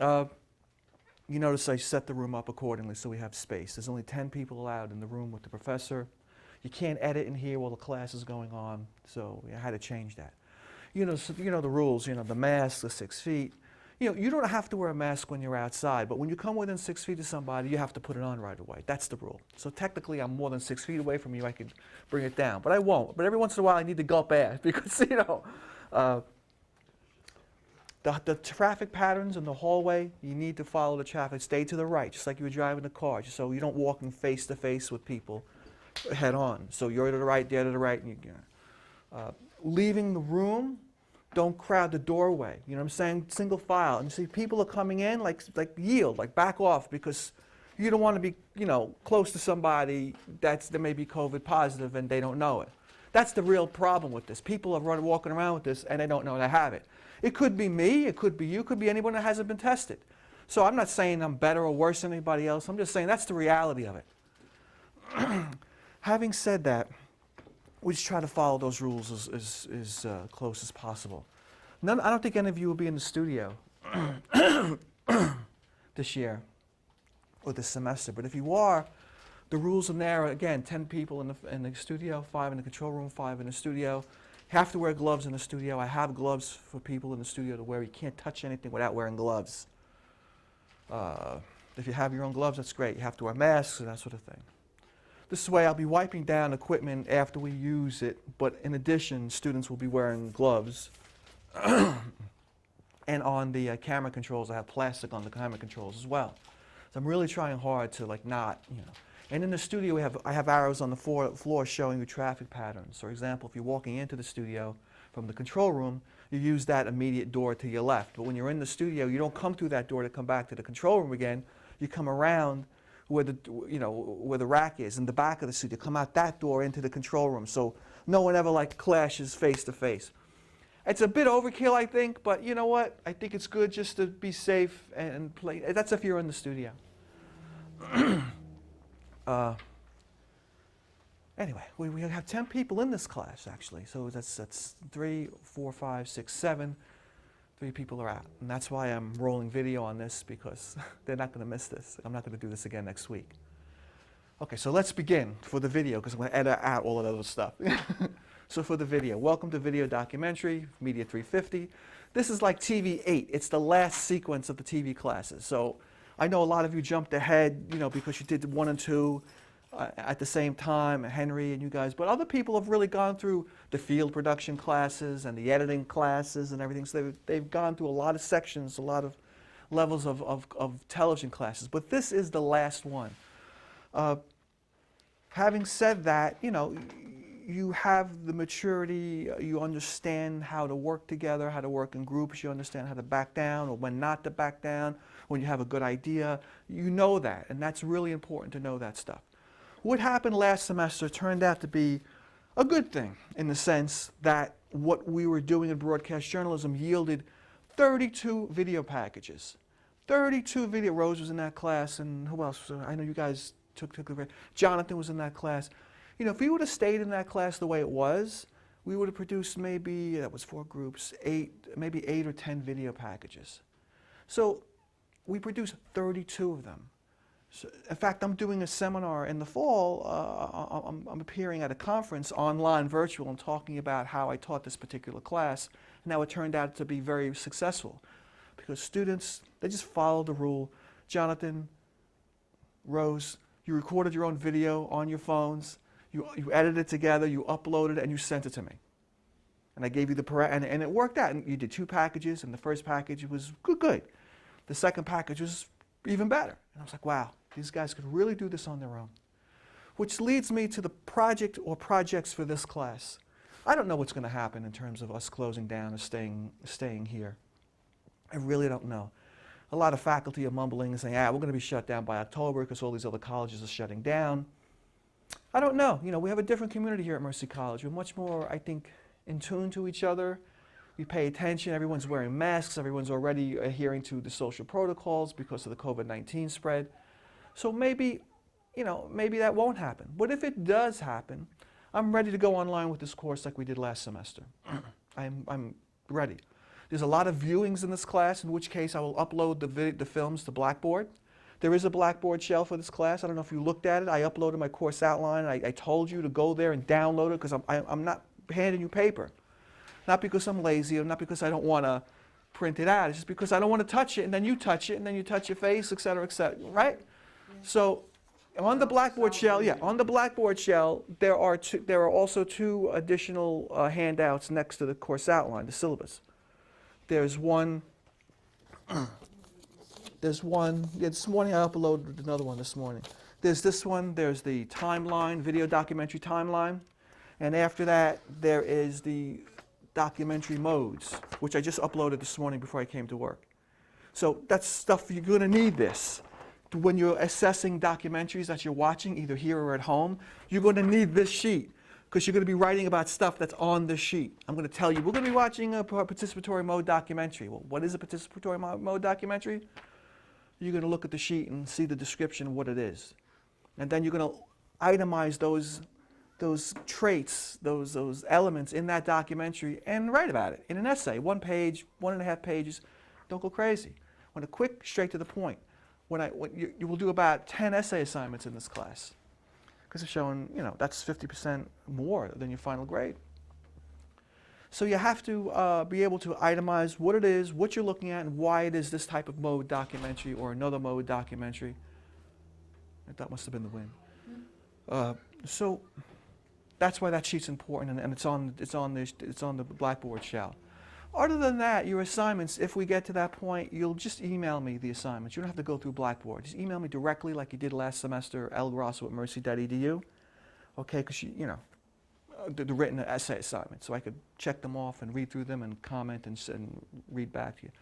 Uh, you notice I set the room up accordingly so we have space. There's only 10 people allowed in the room with the professor. You can't edit in here while the class is going on, so I had to change that. So, the rules, the mask, the 6 feet. You don't have to wear a mask when you're outside, but when you come within 6 feet of somebody, you have to put it on right away. That's the rule. So technically, I'm more than 6 feet away from you. I could bring it down, but I won't. But every once in a while, I need to gulp air because, the traffic patterns in the hallway, you need to follow the traffic. Stay to the right, just like you were driving the car, just so you don't walk face to face with people head on. So you're to the right, they're to the right. And leaving the room, don't crowd the doorway. You know what I'm saying? Single file. And you see people are coming in, like yield, like back off, because you don't want to be, close to somebody that may be COVID positive and they don't know it. That's the real problem with this. People are walking around with this and they don't know they have it. It could be me, it could be you, it could be anyone that hasn't been tested. So I'm not saying I'm better or worse than anybody else. I'm just saying that's the reality of it. Having said that, we just try to follow those rules as close as possible. I don't think any of you will be in the studio this year or this semester, but if you are, the rules are there. Again, 10 people in the studio, 5 in the control room, 5 in the studio. You have to wear gloves in the studio. I have gloves for people in the studio to wear. You can't touch anything without wearing gloves. If you have your own gloves, that's great. You have to wear masks and that sort of thing. This way, I'll be wiping down equipment after we use it, but in addition, students will be wearing gloves. And on the camera controls, I have plastic on the camera controls as well. So I'm really trying hard to not. And in the studio, I have arrows on the floor showing you traffic patterns. For example, if you're walking into the studio from the control room, you use that immediate door to your left. But when you're in the studio, you don't come through that door to come back to the control room again. You come around where the rack is in the back of the studio. Come out that door into the control room, so no one ever clashes face to face. It's a bit overkill, I think, but you know what? I think it's good just to be safe and play. That's if you're in the studio. Anyway, we have 10 people in this class, actually. So that's 3, 4, 5, 6, 7. 3 people are out. And that's why I'm rolling video on this, because they're not going to miss this. I'm not going to do this again next week. Okay, so let's begin for the video, because I'm going to edit out all of that other stuff. So for the video, welcome to Video Documentary, Media 350. This is like TV 8. It's the last sequence of the TV classes. So I know a lot of you jumped ahead, because you did 1 and 2 at the same time, Henry and you guys. But other people have really gone through the field production classes and the editing classes and everything. So they've gone through a lot of sections, a lot of levels of television classes. But this is the last one. Having said that, you have the maturity, you understand how to work together, how to work in groups, you understand how to back down or when not to back down, when you have a good idea. You know that, and that's really important to know that stuff. What happened last semester turned out to be a good thing in the sense that what we were doing in broadcast journalism yielded 32 video packages. 32 video. Rose was in that class, and who else? I know you guys took Jonathan was in that class. If we would have stayed in that class the way it was, we would have produced maybe, that was 4 groups, maybe 8 or 10 video packages. So we produced 32 of them. So, in fact, I'm doing a seminar in the fall. I'm appearing at a conference, online, virtual, and talking about how I taught this particular class. Now it turned out to be very successful because students, they just followed the rule. Jonathan, Rose, you recorded your own video on your phones. You edited it together, you uploaded it, and you sent it to me. And I gave you and it worked out. And you did 2 packages, and the first package was good. The second package was even better. And I was like, wow, these guys could really do this on their own. Which leads me to the project or projects for this class. I don't know what's going to happen in terms of us closing down or staying here. I really don't know. A lot of faculty are mumbling and saying, we're going to be shut down by October because all these other colleges are shutting down. I don't know. We have a different community here at Mercy College. We're much more, I think, in tune to each other. We pay attention. Everyone's wearing masks. Everyone's already adhering to the social protocols because of the COVID-19 spread. So maybe, maybe that won't happen. But if it does happen, I'm ready to go online with this course like we did last semester. I'm ready. There's a lot of viewings in this class, in which case I will upload the films to Blackboard. There is a Blackboard shell for this class. I don't know if you looked at it. I uploaded my course outline. I told you to go there and download it because I'm not handing you paper. Not because I'm lazy or not because I don't want to print it out. It's just because I don't want to touch it, and then you touch it, and then you touch your face, et cetera, right? Yeah. So on the Blackboard shell, on the Blackboard shell, there are also two additional handouts next to the course outline, the syllabus. There's one, this morning I uploaded another one this morning. There's this one, there's the timeline, video documentary timeline, and after that there is the documentary modes, which I just uploaded this morning before I came to work. So that's stuff you're going to need this. When you're assessing documentaries that you're watching, either here or at home, you're going to need this sheet because you're going to be writing about stuff that's on the sheet. I'm going to tell you, we're going to be watching a participatory mode documentary. Well, what is a participatory mode documentary? You're going to look at the sheet and see the description of what it is. And then you're going to itemize those traits, those elements in that documentary and write about it in an essay, 1 page, 1.5 pages. Don't go crazy. Want a quick, straight to the point. You will do about 10 essay assignments in this class because it's showing, that's 50% more than your final grade. So you have to be able to itemize what it is, what you're looking at, and why it is this type of mode documentary or another mode documentary. That must have been the wind. So that's why that sheet's important, and it's on the Blackboard shell. Other than that, your assignments, if we get to that point, you'll just email me the assignments. You don't have to go through Blackboard. Just email me directly like you did last semester, lgrosso@mercy.edu. Okay, because the written essay assignments, so I could check them off and read through them and comment and read back to you.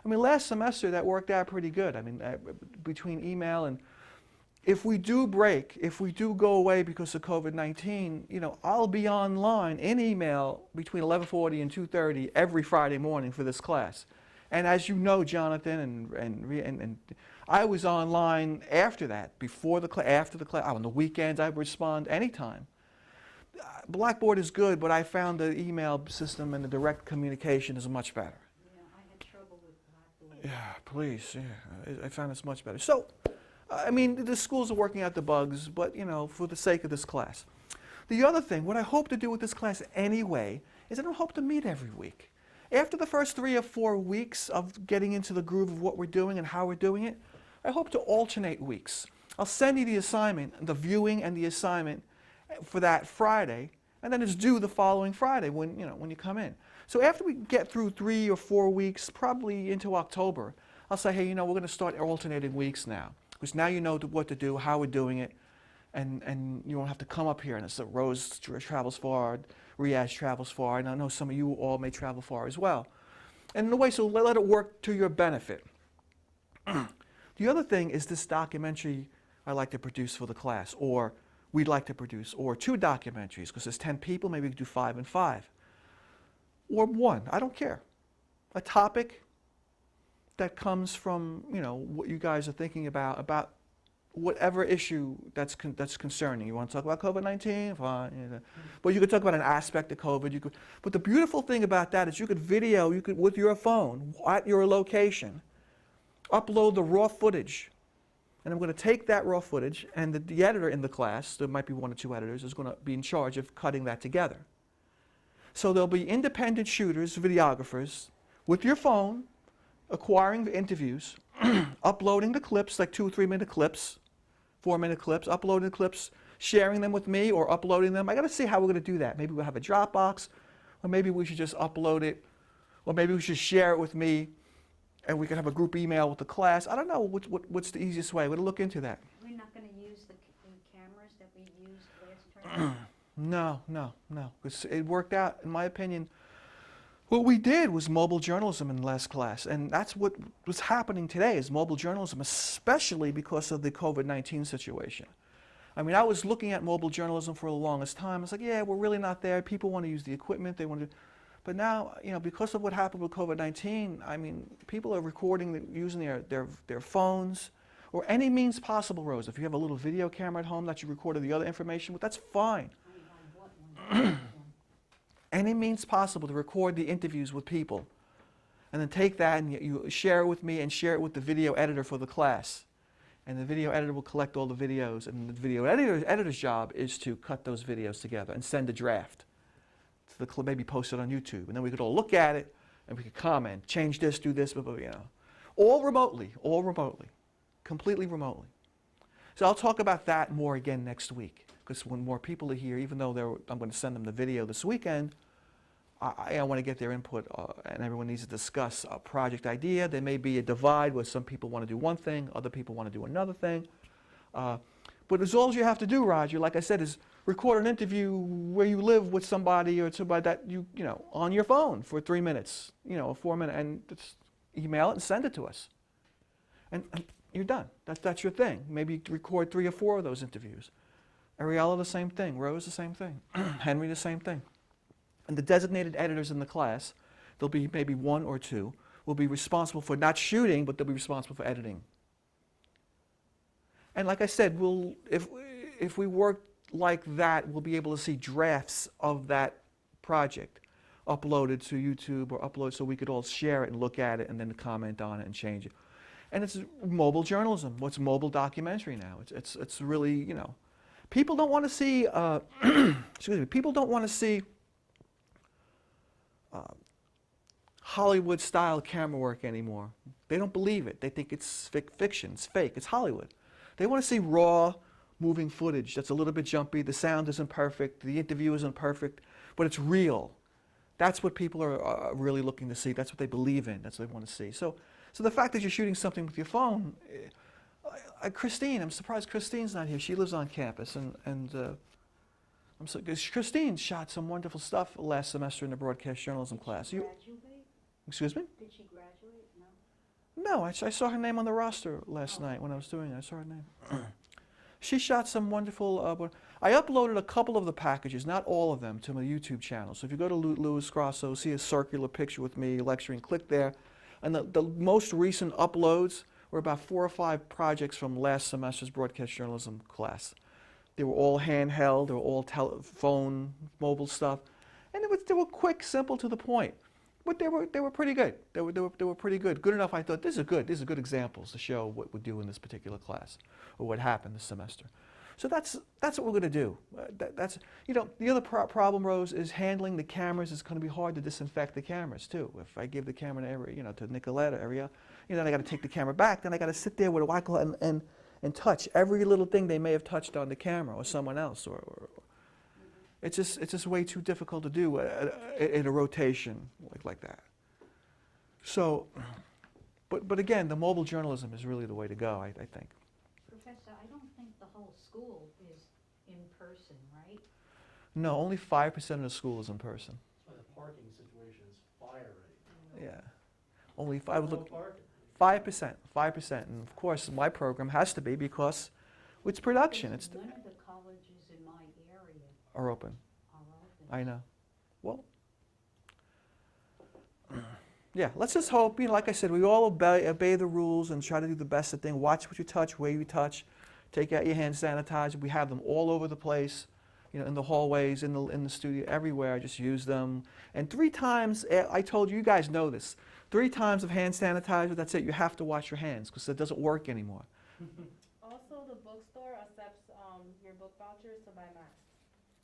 I mean, last semester that worked out pretty good. I mean, between email and if we do break, if we do go away because of COVID-19, I'll be online in email between 11:40 and 2:30 every Friday morning for this class. And as you know, Jonathan and I was online after that, before the class, after the class, on the weekends I would respond anytime. Blackboard is good, but I found the email system and the direct communication is much better. Yeah, I had trouble with Blackboard. Yeah, please, yeah, I found it's much better. So, I mean, the schools are working out the bugs, but, for the sake of this class. The other thing, what I hope to do with this class anyway, is I don't hope to meet every week. After the first 3 or 4 weeks of getting into the groove of what we're doing and how we're doing it, I hope to alternate weeks. I'll send you the assignment, the viewing and the assignment for that Friday, and then it's due the following Friday when you come in. So after we get through 3 or 4 weeks, probably into October, I'll say, hey, we're going to start alternating weeks now. Because now you know what to do, how we're doing it, and you won't have to come up here. And it's Rose travels far, Riaz travels far, and I know some of you all may travel far as well. And in a way, so let it work to your benefit. The other thing is this documentary I like to produce for the class, or we'd like to produce, or 2 documentaries, because there's 10 people, maybe we could do 5 and 5. Or 1, I don't care. A topic that comes from, what you guys are thinking about whatever issue that's concerning. You want to talk about COVID-19? Fine. But you could talk about an aspect of COVID. But the beautiful thing about that is you could with your phone, at your location, upload the raw footage. And I'm going to take that raw footage, and the editor in the class, there might be 1 or 2 editors, is going to be in charge of cutting that together. So there'll be independent shooters, videographers, with your phone, acquiring the interviews, uploading the clips, like 2 or 3 minute clips, 4-minute clips, uploading the clips, sharing them with me or uploading them. I got to see how we're going to do that. Maybe we'll have a Dropbox, or maybe we should just upload it, or maybe we should share it with me, and we can have a group email with the class. I don't know what's the easiest way. We're going to look into that. We're not going to use the cameras that we used last term? No. Because it worked out, in my opinion. What we did was mobile journalism in the last class, and that's what was happening today is mobile journalism, especially because of the COVID-19 situation. I mean, I was looking at mobile journalism for the longest time. I was like, yeah, we're really not there. People want to use the equipment. They want to, but now, because of what happened with COVID-19, I mean, people are recording using their phones or any means possible, Rose. If you have a little video camera at home that you recorded the other information with, that's fine. Any means possible to record the interviews with people And then take that and you share it with me and share it with the video editor for the class. And the video editor will collect all the videos, and the video editor's job is to cut those videos together and send a draft to the maybe post it on YouTube. And then we could all look at it and we could comment, change this, do this, blah, blah, you know. All remotely, completely remotely. So I'll talk about that more again next week, because when more people are here, even though I'm going to send them the video this weekend, I want to get their input, and everyone needs to discuss a project idea. There may be a divide where some people want to do one thing, other people want to do another thing. But as all you have to do, Roger, like I said, is record an interview where you live with somebody or somebody that you know, on your phone for 3 minutes, you know, 4 minutes, and just email it and send it to us. And you're done. That's your thing. Maybe record 3 or 4 of those interviews. Ariella, the same thing. Rose, the same thing. Henry, the same thing. And the designated editors in the class, there'll be maybe 1 or 2, will be responsible for not shooting, but they'll be responsible for editing. And like I said, if we work like that, we'll be able to see drafts of that project uploaded to YouTube or uploaded so we could all share it and look at it and then comment on it and change it. And it's mobile journalism. What's mobile documentary now? It's really, you know, people don't want to see, excuse me, people don't want to see Hollywood-style camera work anymore. They don't believe it. They think it's fiction, it's fake, it's Hollywood. They want to see raw, moving footage that's a little bit jumpy, the sound isn't perfect, the interview isn't perfect, but it's real. That's what people are really looking to see. That's what they believe in. That's what they want to see. So the fact that you're shooting something with your phone, Christine, I'm surprised Christine's not here. She lives on campus, Christine shot some wonderful stuff last semester in the broadcast journalism class. Did she graduate? Excuse me? Did she graduate? No. No, I saw her name on the roster last night when I was doing it. I saw her name. She shot some wonderful, I uploaded a couple of the packages, not all of them, to my YouTube channel. So if you go to Louis Grasso, see a circular picture with me lecturing, click there. And the most recent uploads were about 4 or 5 projects from last semester's broadcast journalism class. They were all handheld, they were all telephone, mobile stuff. And they were quick, simple, to the point. But they were pretty good. They were pretty good. Good enough, I thought, these are good examples to show what we do in this particular class, or what happened this semester. So that's what we're going to do. That's, you know, the other problem, Rose, is handling the cameras. It's going to be hard to disinfect the cameras too. If I give the camera to Nicoletta area, you know, then I got to take the camera back. Then I got to sit there with a wacko and touch every little thing they may have touched on the camera or someone else. It's just way too difficult to do in a rotation like that. So, but again, the mobile journalism is really the way to go, I think. Professor, I don't think the whole school is in person, right? No, only 5% of the school is in person. That's why the parking situation is fire rate. Yeah, only 5. No Look, parking. 5%, and of course my program has to be because it's production. It's None of the colleges in my area are open. are open. I know. Well, yeah. Let's just hope. You know, like I said, we all obey the rules and try to do the best of thing. Watch what you touch, where you touch. Take out your hand sanitizer. We have them all over the place. You know, in the hallways, in the studio, everywhere. I just use them. And 3 times, I told you, you guys know this. 3 times of hand sanitizer. That's it. You have to wash your hands because it doesn't work anymore. Also, the bookstore accepts your book vouchers to buy masks.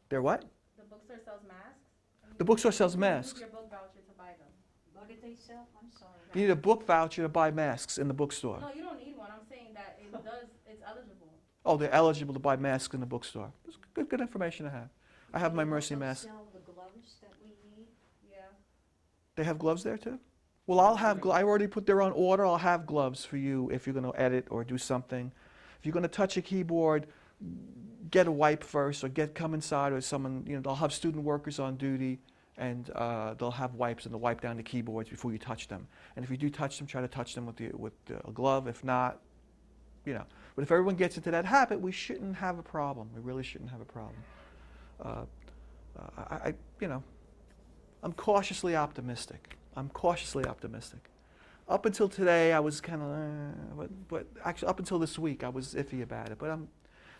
They're what? The bookstore sells masks. The bookstore sells You can masks. use your book voucher to buy them. What did they sell? I'm sorry. You need a book voucher to buy masks in the bookstore. No, you don't need one. I'm saying that it's eligible. Oh, they're eligible to buy masks in the bookstore. That's good information to have. I have Do my they Mercy also mask. sell the gloves that we need? Yeah. They have gloves there too? Well, I'll have, I already put their own order. I'll have gloves for you if you're going to edit or do something. If you're going to touch a keyboard, get a wipe first or come inside or someone, you know, they'll have student workers on duty and they'll have wipes and they'll wipe down the keyboards before you touch them. And if you do touch them, try to touch them with a glove. If not, you know. But if everyone gets into that habit, we shouldn't have a problem. We really shouldn't have a problem. You know, I'm cautiously optimistic. Up until today, I was kind of, but actually up until this week, I was iffy about it. But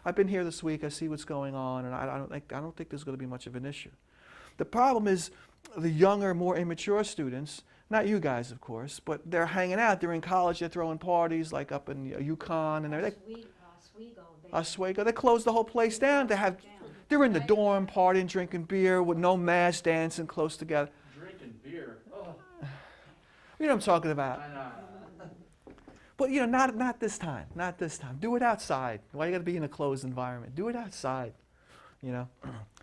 I've been here this week. I see what's going on, and I don't think there's going to be much of an issue. The problem is the younger, more immature students. Not you guys, of course, but they're hanging out. They're in college. They're throwing parties like up in Yukon and everything. Oswego. They closed the whole place down. They're in the dorm, partying, drinking beer with no mask, dancing close together. Drinking beer. Oh, You know what I'm talking about. I know. But you know, not this time. Not this time. Do it outside. Why you got to be in a closed environment? Do it outside. You know.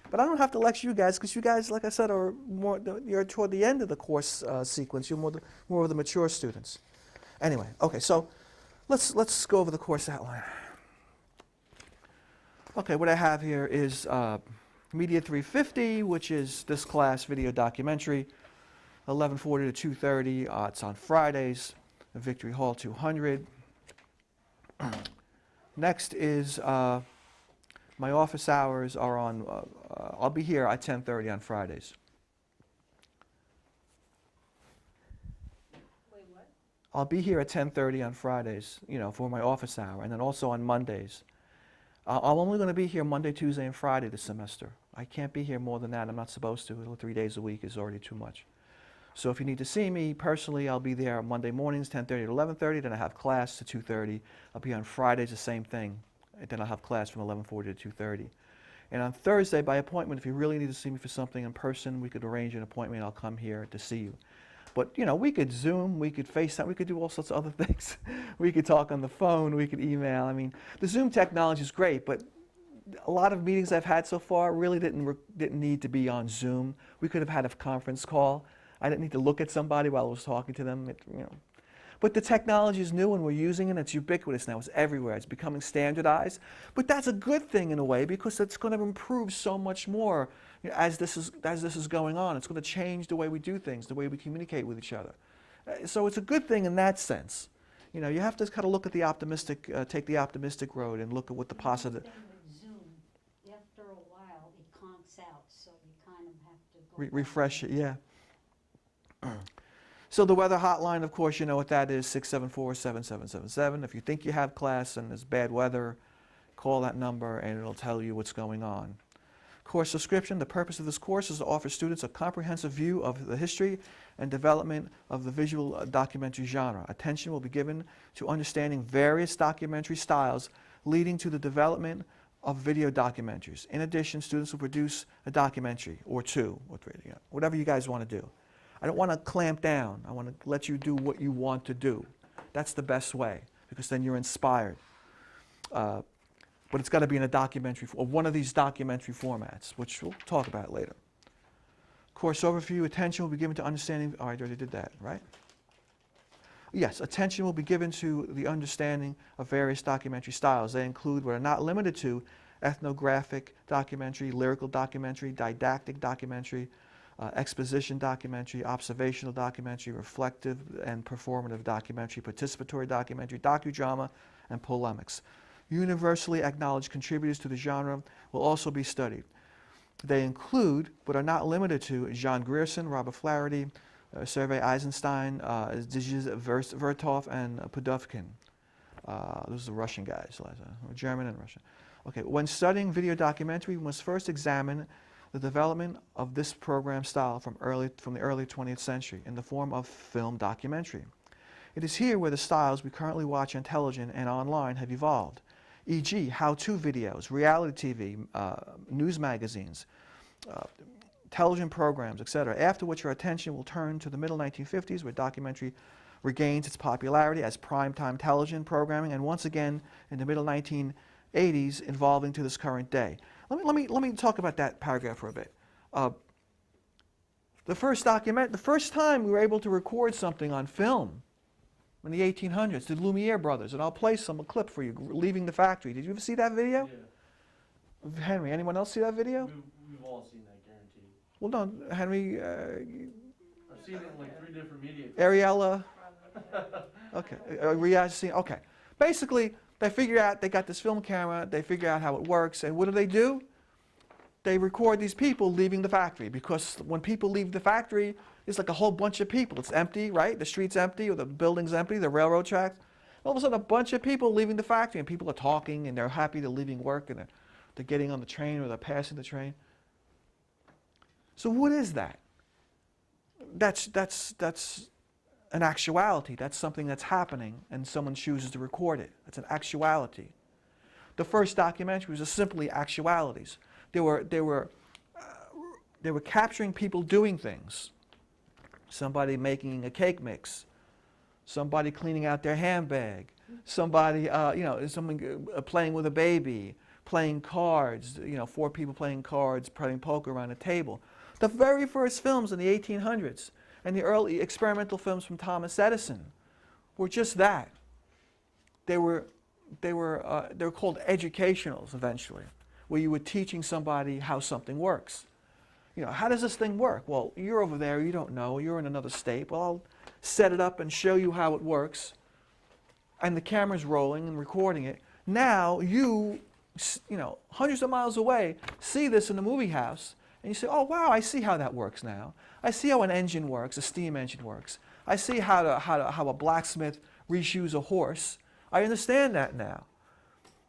But I don't have to lecture you guys because you guys, like I said, are more. You're toward the end of the course sequence. You're more of the mature students. Anyway, okay. So let's go over the course outline. Okay, what I have here is Media 350, which is this class video documentary, 11:40 to 2:30. It's on Fridays. Victory Hall 200. Next is my office hours are on, I'll be here at 10:30 on Fridays. Wait, what? I'll be here at 10:30 on Fridays, you know, for my office hour, and then also on Mondays. I'm only going to be here Monday, Tuesday, and Friday this semester. I can't be here more than that. I'm not supposed to. 3 days a week is already too much. So if you need to see me personally, I'll be there Monday mornings, 10:30 to 11:30. Then I have class to 2:30. I'll be on Fridays, the same thing. And then I'll have class from 11:40 to 2:30. And on Thursday, by appointment, if you really need to see me for something in person, we could arrange an appointment. I'll come here to see you. But, you know, we could Zoom, we could FaceTime, we could do all sorts of other things. We could talk on the phone, we could email. I mean, the Zoom technology is great, but a lot of meetings I've had so far really didn't need to be on Zoom. We could have had a conference call. I didn't need to look at somebody while I was talking to them. You know. But the technology is new and we're using it. It's ubiquitous now. It's everywhere. It's becoming standardized. But that's a good thing in a way because it's going to improve so much more as this is going on. It's going to change the way we do things, the way we communicate with each other. So it's a good thing in that sense. You know, you have to kind of look at the optimistic, take the optimistic road and look at what the positive. Zoom, after a while, it conks out, so you kind of have to go back Refresh it, and- yeah. So the weather hotline, of course, you know what that is, 674-7777. If you think you have class and there's bad weather, call that number and it'll tell you what's going on. Course subscription, the purpose of this course is to offer students a comprehensive view of the history and development of the visual documentary genre. Attention will be given to understanding various documentary styles leading to the development of video documentaries. In addition, students will produce a documentary or two, or three, you know, whatever you guys want to do. I don't want to clamp down. I want to let you do what you want to do. That's the best way, because then you're inspired. But it's got to be in a documentary, or one of these documentary formats, which we'll talk about later. Course overview, attention will be given to understanding, oh, I already did that, right? Yes, attention will be given to the understanding of various documentary styles. They include, but are not limited to, ethnographic documentary, lyrical documentary, didactic documentary, exposition documentary, observational documentary, reflective and performative documentary, participatory documentary, docudrama, and polemics. Universally acknowledged contributors to the genre will also be studied. They include, but are not limited to, John Grierson, Robert Flaherty, Sergei Eisenstein, Dijiz Vertov, and Pudovkin. Those are the Russian guys, German and Russian. Okay, when studying video documentary, we must first examine the development of this program style from the early 20th century in the form of film documentary. It is here where the styles we currently watch on television and online have evolved, e.g. how-to videos, reality TV, news magazines, television programs, etc., after which our attention will turn to the middle 1950s, where documentary regains its popularity as primetime television programming, and once again in the middle 1980s, evolving to this current day. Let me talk about that paragraph for a bit. The first time we were able to record something on film in the 1800s, the Lumiere brothers, and I'll play a clip for you, leaving the factory. Did you ever see that video? Yeah. Henry, anyone else see that video? We've all seen that, guaranteed. Well, no, Henry, I've seen it in like 3 different media. Ariella, okay, Riaz, okay. Basically, they figure out, they got this film camera, they figure out how it works, and what do? They record these people leaving the factory, because when people leave the factory, it's like a whole bunch of people. It's empty, right? The street's empty, or the building's empty, the railroad tracks. All of a sudden, a bunch of people leaving the factory, and people are talking, and they're happy they're leaving work, and they're getting on the train, or they're passing the train. So what is that? That's an actuality. That's something that's happening and someone chooses to record it. That's an actuality. The first documentaries were simply actualities. They were capturing people doing things. Somebody making a cake mix, somebody cleaning out their handbag, somebody, someone playing with a baby, playing cards, 4 people playing cards, playing poker around a table. The very first films in the 1800s and the early experimental films from Thomas Edison were just that. They were called educationals eventually, where you were teaching somebody how something works. How does this thing work? Well, you're over there, you don't know, you're in another state. Well, I'll set it up and show you how it works. And the camera's rolling and recording it. Now you hundreds of miles away, see this in the movie house, and you say, oh wow, I see how that works now. I see how an engine works, a steam engine works. I see how a blacksmith reshoes a horse. I understand that now.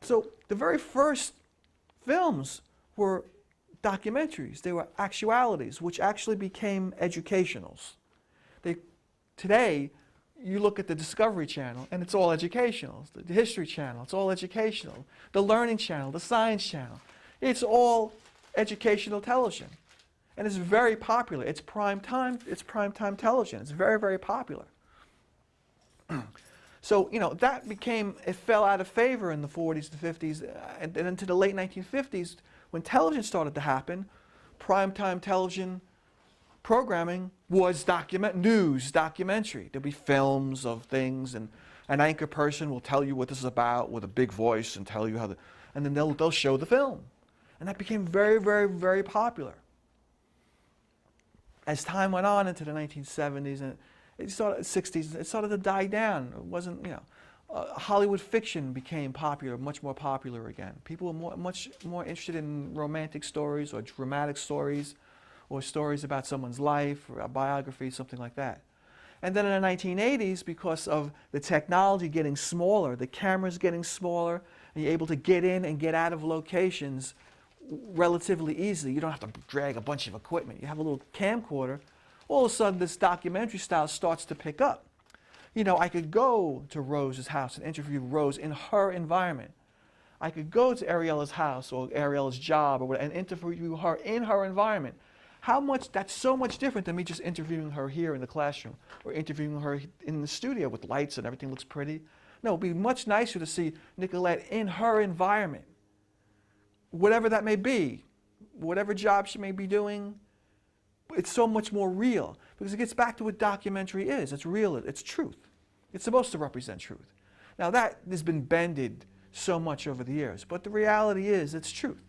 So the very first films were documentaries. They were actualities, which actually became educationals. Today, you look at the Discovery Channel, and it's all educational. The History Channel, it's all educational. The Learning Channel, the Science Channel, it's all educational television. And it's very popular. It's prime time television. It's very, very popular. So, that it fell out of favor in the 40s, the 50s, and then into the late 1950s, when television started to happen, primetime television programming was news documentary. There'll be films of things, and an anchor person will tell you what this is about with a big voice and tell you and then they'll show the film. And that became very, very, very popular. As time went on into the 1970s and 60s, it started to die down. It wasn't, Hollywood fiction became popular, much more popular again. People were much more interested in romantic stories or dramatic stories or stories about someone's life or a biography, something like that. And then in the 1980s, because of the technology getting smaller, the cameras getting smaller, and you're able to get in and get out of locations relatively easily. You don't have to drag a bunch of equipment. You have a little camcorder. All of a sudden, this documentary style starts to pick up. I could go to Rose's house and interview Rose in her environment. I could go to Ariella's house or Ariella's job or whatever, and interview her in her environment. That's so much different than me just interviewing her here in the classroom or interviewing her in the studio with lights and everything looks pretty. No, it'd be much nicer to see Nicolette in her environment, whatever that may be, whatever job she may be doing. It's so much more real because it gets back to what documentary is. It's real, it's truth. It's supposed to represent truth. Now that has been bended so much over the years, but the reality is it's truth.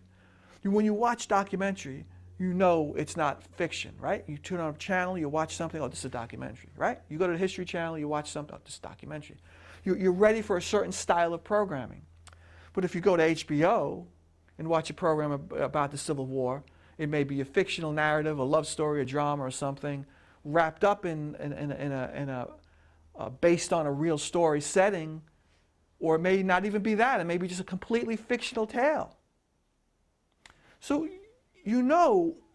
When you watch documentary, it's not fiction, right? You tune on a channel, you watch something, oh, this is a documentary, right? You go to the History Channel, you watch something, oh, this is a documentary. You're ready for a certain style of programming. But if you go to HBO and watch a program about the Civil War, it may be a fictional narrative, a love story, a drama or something, wrapped up in a based on a real story setting, or it may not even be that. It may be just a completely fictional tale. So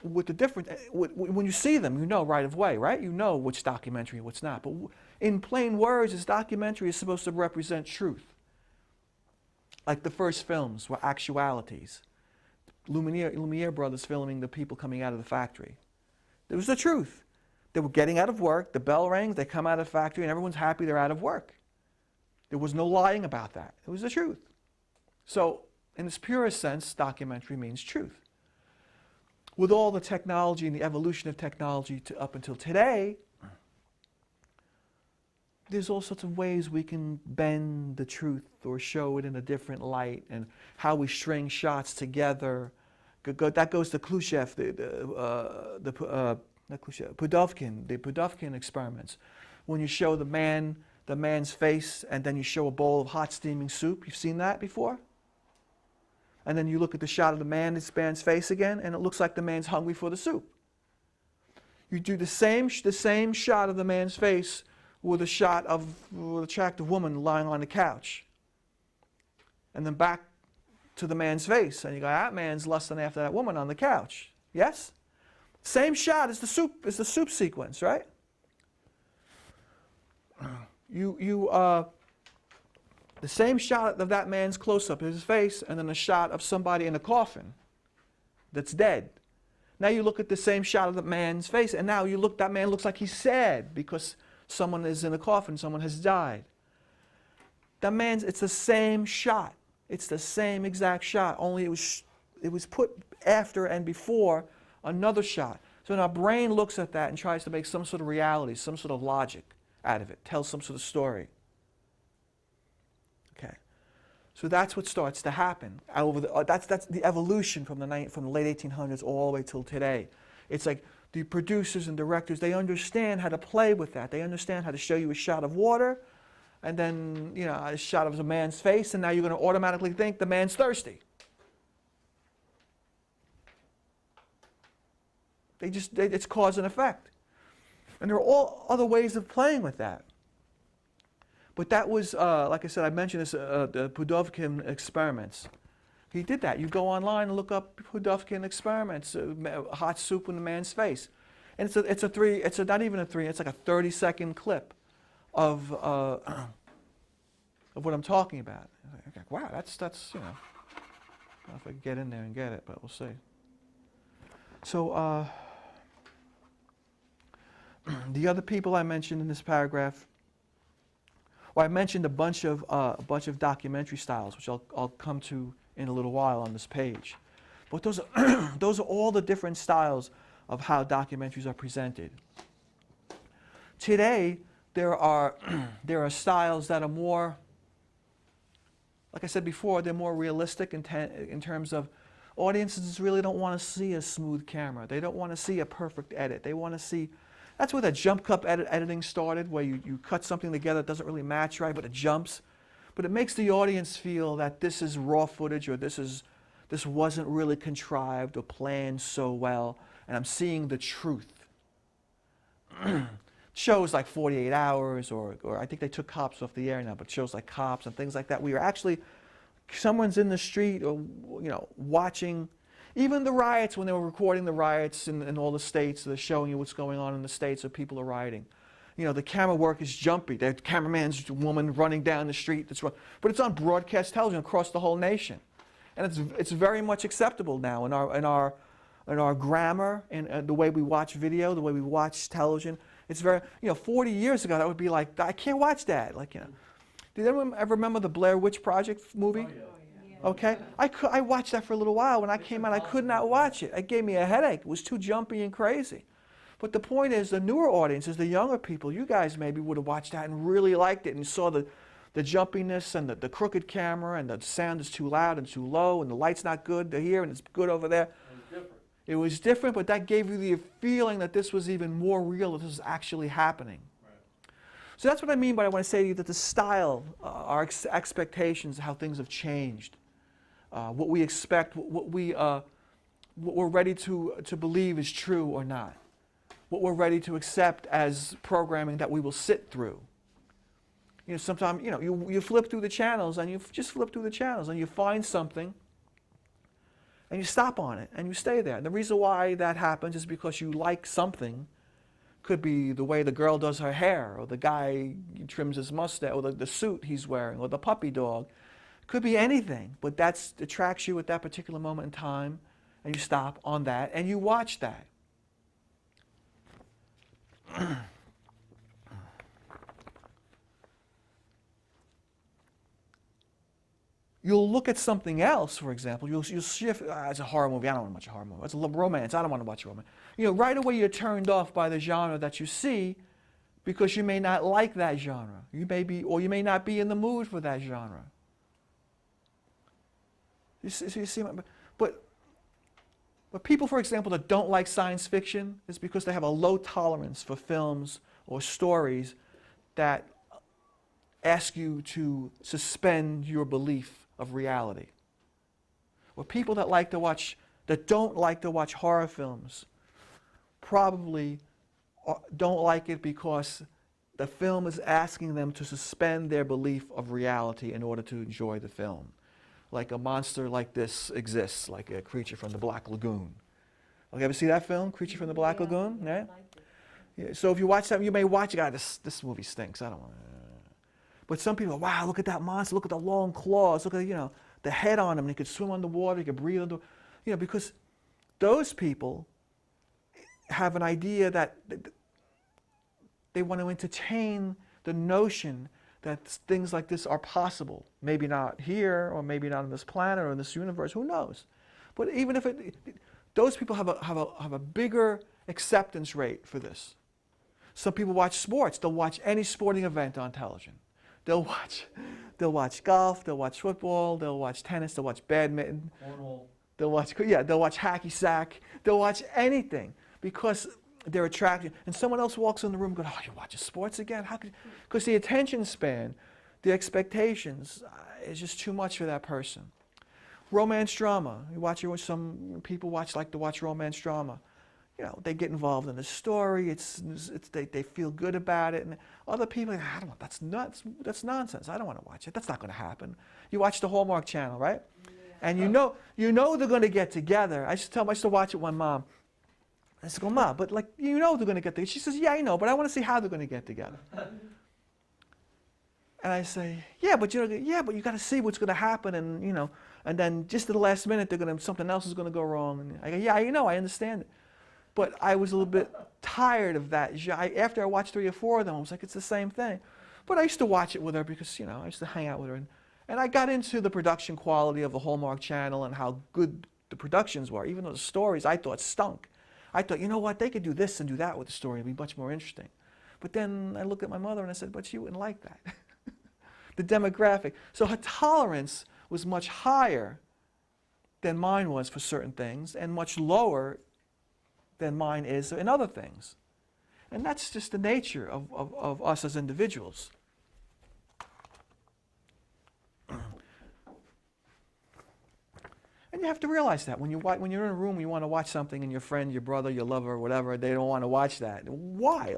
what the difference, when you see them, right away, right? You know which documentary and what's not. But in plain words, this documentary is supposed to represent truth. Like the first films were actualities. Lumiere brothers filming the people coming out of the factory. It was the truth. They were getting out of work, the bell rings, they come out of the factory, and everyone's happy they're out of work. There was no lying about that. It was the truth. So, in its purest sense, documentary means truth. With all the technology and the evolution of technology up until today, there's all sorts of ways we can bend the truth or show it in a different light, and how we string shots together. That goes to Khrushchev, Pudovkin, the Pudovkin experiments. When you show the man's face, and then you show a bowl of hot steaming soup. You've seen that before? And then you look at the shot of the man's face again, and it looks like the man's hungry for the soup. You do the same shot of the man's face with a shot of an attractive woman lying on the couch. And then back to the man's face, and you go, that man's lusting after that woman on the couch. Yes? Same shot as the soup sequence, right? the same shot of that man's close-up of his face, and then a shot of somebody in a coffin that's dead. Now you look at the same shot of the man's face, and now that man looks like he's sad because someone is in a coffin, someone has died. It's the same shot. It's the same exact shot, only it was put after and before another shot. So when our brain looks at that and tries to make some sort of reality, some sort of logic out of it, tells some sort of story. Okay, so that's what starts to happen. That's the evolution from the late 1800s all the way till today. It's like the producers and directors, they understand how to play with that. They understand how to show you a shot of water, and then a shot of a man's face, and now you're going to automatically think the man's thirsty. It's cause and effect. And there are all other ways of playing with that. But that was, like I said, I mentioned this, the Pudovkin experiments. He did that. You go online and look up Pudovkin experiments, hot soup in the man's face. And it's not even a 3, it's like a 30-second clip of what I'm talking about. Okay, wow, that's I don't know if I can get in there and get it, but we'll see. So the other people I mentioned in this paragraph, well, I mentioned a bunch of documentary styles, which I'll come to in a little while on this page. But those are all the different styles of how documentaries are presented. Today, there are styles that are more, like I said before, they're more realistic in terms of audiences really don't want to see a smooth camera. They don't want to see a perfect edit. They want to see, that's where that jump cut editing started, where you cut something together that doesn't really match right, but it jumps. But it makes the audience feel that this is raw footage, or this wasn't really contrived or planned so well, and I'm seeing the truth. Shows like 48 Hours, or I think they took Cops off the air now, but shows like Cops and things like that, we are actually, someone's in the street or watching, even the riots, when they were recording the riots in all the states, they're showing you what's going on in the states where people are rioting. The camera work is jumpy. The cameraman's woman running down the street, but it's on broadcast television across the whole nation, and it's very much acceptable now in our grammar and the way we watch video, the way we watch television. It's very, 40 years ago, that would be like, I can't watch that. Did anyone ever remember the Blair Witch Project movie? Oh, yeah. Okay, I watched that for a little while. When I came out, I could not watch it. It gave me a headache. It was too jumpy and crazy. But the point is, the newer audiences, the younger people, you guys maybe would have watched that and really liked it and saw the jumpiness and the crooked camera, and the sound is too loud and too low, and the light's not good to here and it's good over there. It was different, but that gave you the feeling that this was even more real, that this was actually happening. Right. So that's what I mean by, I want to say to you that the style, our expectations, how things have changed, what we expect, what we're ready to believe is true or not, what we're ready to accept as programming that we will sit through. Sometimes, you flip through the channels, and you just flip through the channels, and you find something, and you stop on it, and you stay there. And the reason why that happens is because you like something. Could be the way the girl does her hair, or the guy trims his mustache, or the suit he's wearing, or the puppy dog. Could be anything, but that attracts you at that particular moment in time, and you stop on that, and you watch that. You'll look at something else, for example. You'll shift. It's a horror movie. I don't want to watch a horror movie. It's a romance. I don't want to watch a romance. Right away you're turned off by the genre that you see, because you may not like that genre. You may not be in the mood for that genre. You see, but people, for example, that don't like science fiction is because they have a low tolerance for films or stories that ask you to suspend your belief of reality. Or people that don't like to watch horror films probably don't like it because the film is asking them to suspend their belief of reality in order to enjoy the film. Like a monster like this exists, like a Creature from the Black Lagoon. Okay, ever see that film, Creature from the Black Lagoon? Yeah? Yeah. So if you watch that, you may watch it. God, this movie stinks. I don't want to. But some people, wow, look at that monster, look at the long claws, look at, the head on him, and he could swim underwater, he could breathe under, because those people have an idea that they want to entertain the notion that things like this are possible. Maybe not here, or maybe not on this planet or in this universe, who knows? But even if those people have a bigger acceptance rate for this. Some people watch sports. They'll watch any sporting event on television. They'll watch golf, they'll watch football, they'll watch tennis, they'll watch badminton. Cornhole. They'll watch hacky sack. They'll watch anything because they're attracted. And someone else walks in the room and goes, oh, you're watching sports again? How could you? Because the attention span, the expectations is just too much for that person. Romance drama. Some people like to watch romance drama. They get involved in the story. They feel good about it. And other people, I don't know, that's nuts. That's nonsense. I don't want to watch it. That's not going to happen. You watch the Hallmark Channel, right? Yeah. And you know they're going to get together. I used to watch it with my mom. I said, Mom, but they're going to get together. She says, yeah, I know, but I want to see how they're going to get together. And I say, but you got to see what's going to happen, and then just at the last minute, something else is going to go wrong. And I go, I understand it. But I was a little bit tired of that. After I watched 3 or 4 of them, I was like, it's the same thing. But I used to watch it with her because, I used to hang out with her. And I got into the production quality of the Hallmark Channel and how good the productions were, even though the stories I thought stunk. I thought, you know what, they could do this and do that with the story. It would be much more interesting. But then I looked at my mother and I said, but she wouldn't like that. The demographic. So her tolerance was much higher than mine was for certain things and much lower than mine is in other things. And that's just the nature of us as individuals. And you have to realize that when you're in a room, you want to watch something, and your friend, your brother, your lover, or whatever, they don't want to watch that. Why?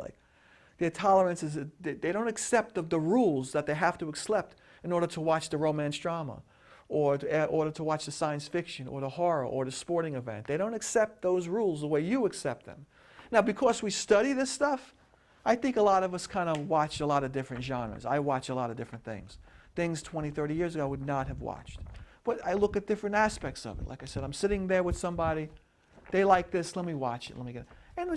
Their tolerance is they don't accept the rules that they have to accept in order to watch the romance drama, or in order to watch the science fiction, or the horror, or the sporting event. They don't accept those rules the way you accept them. Now, because we study this stuff, I think a lot of us kind of watch a lot of different genres. I watch a lot of different things. Things 20, 30 years ago I would not have watched. But I look at different aspects of it. Like I said, I'm sitting there with somebody. They like this. Let me watch it. Let me get it. And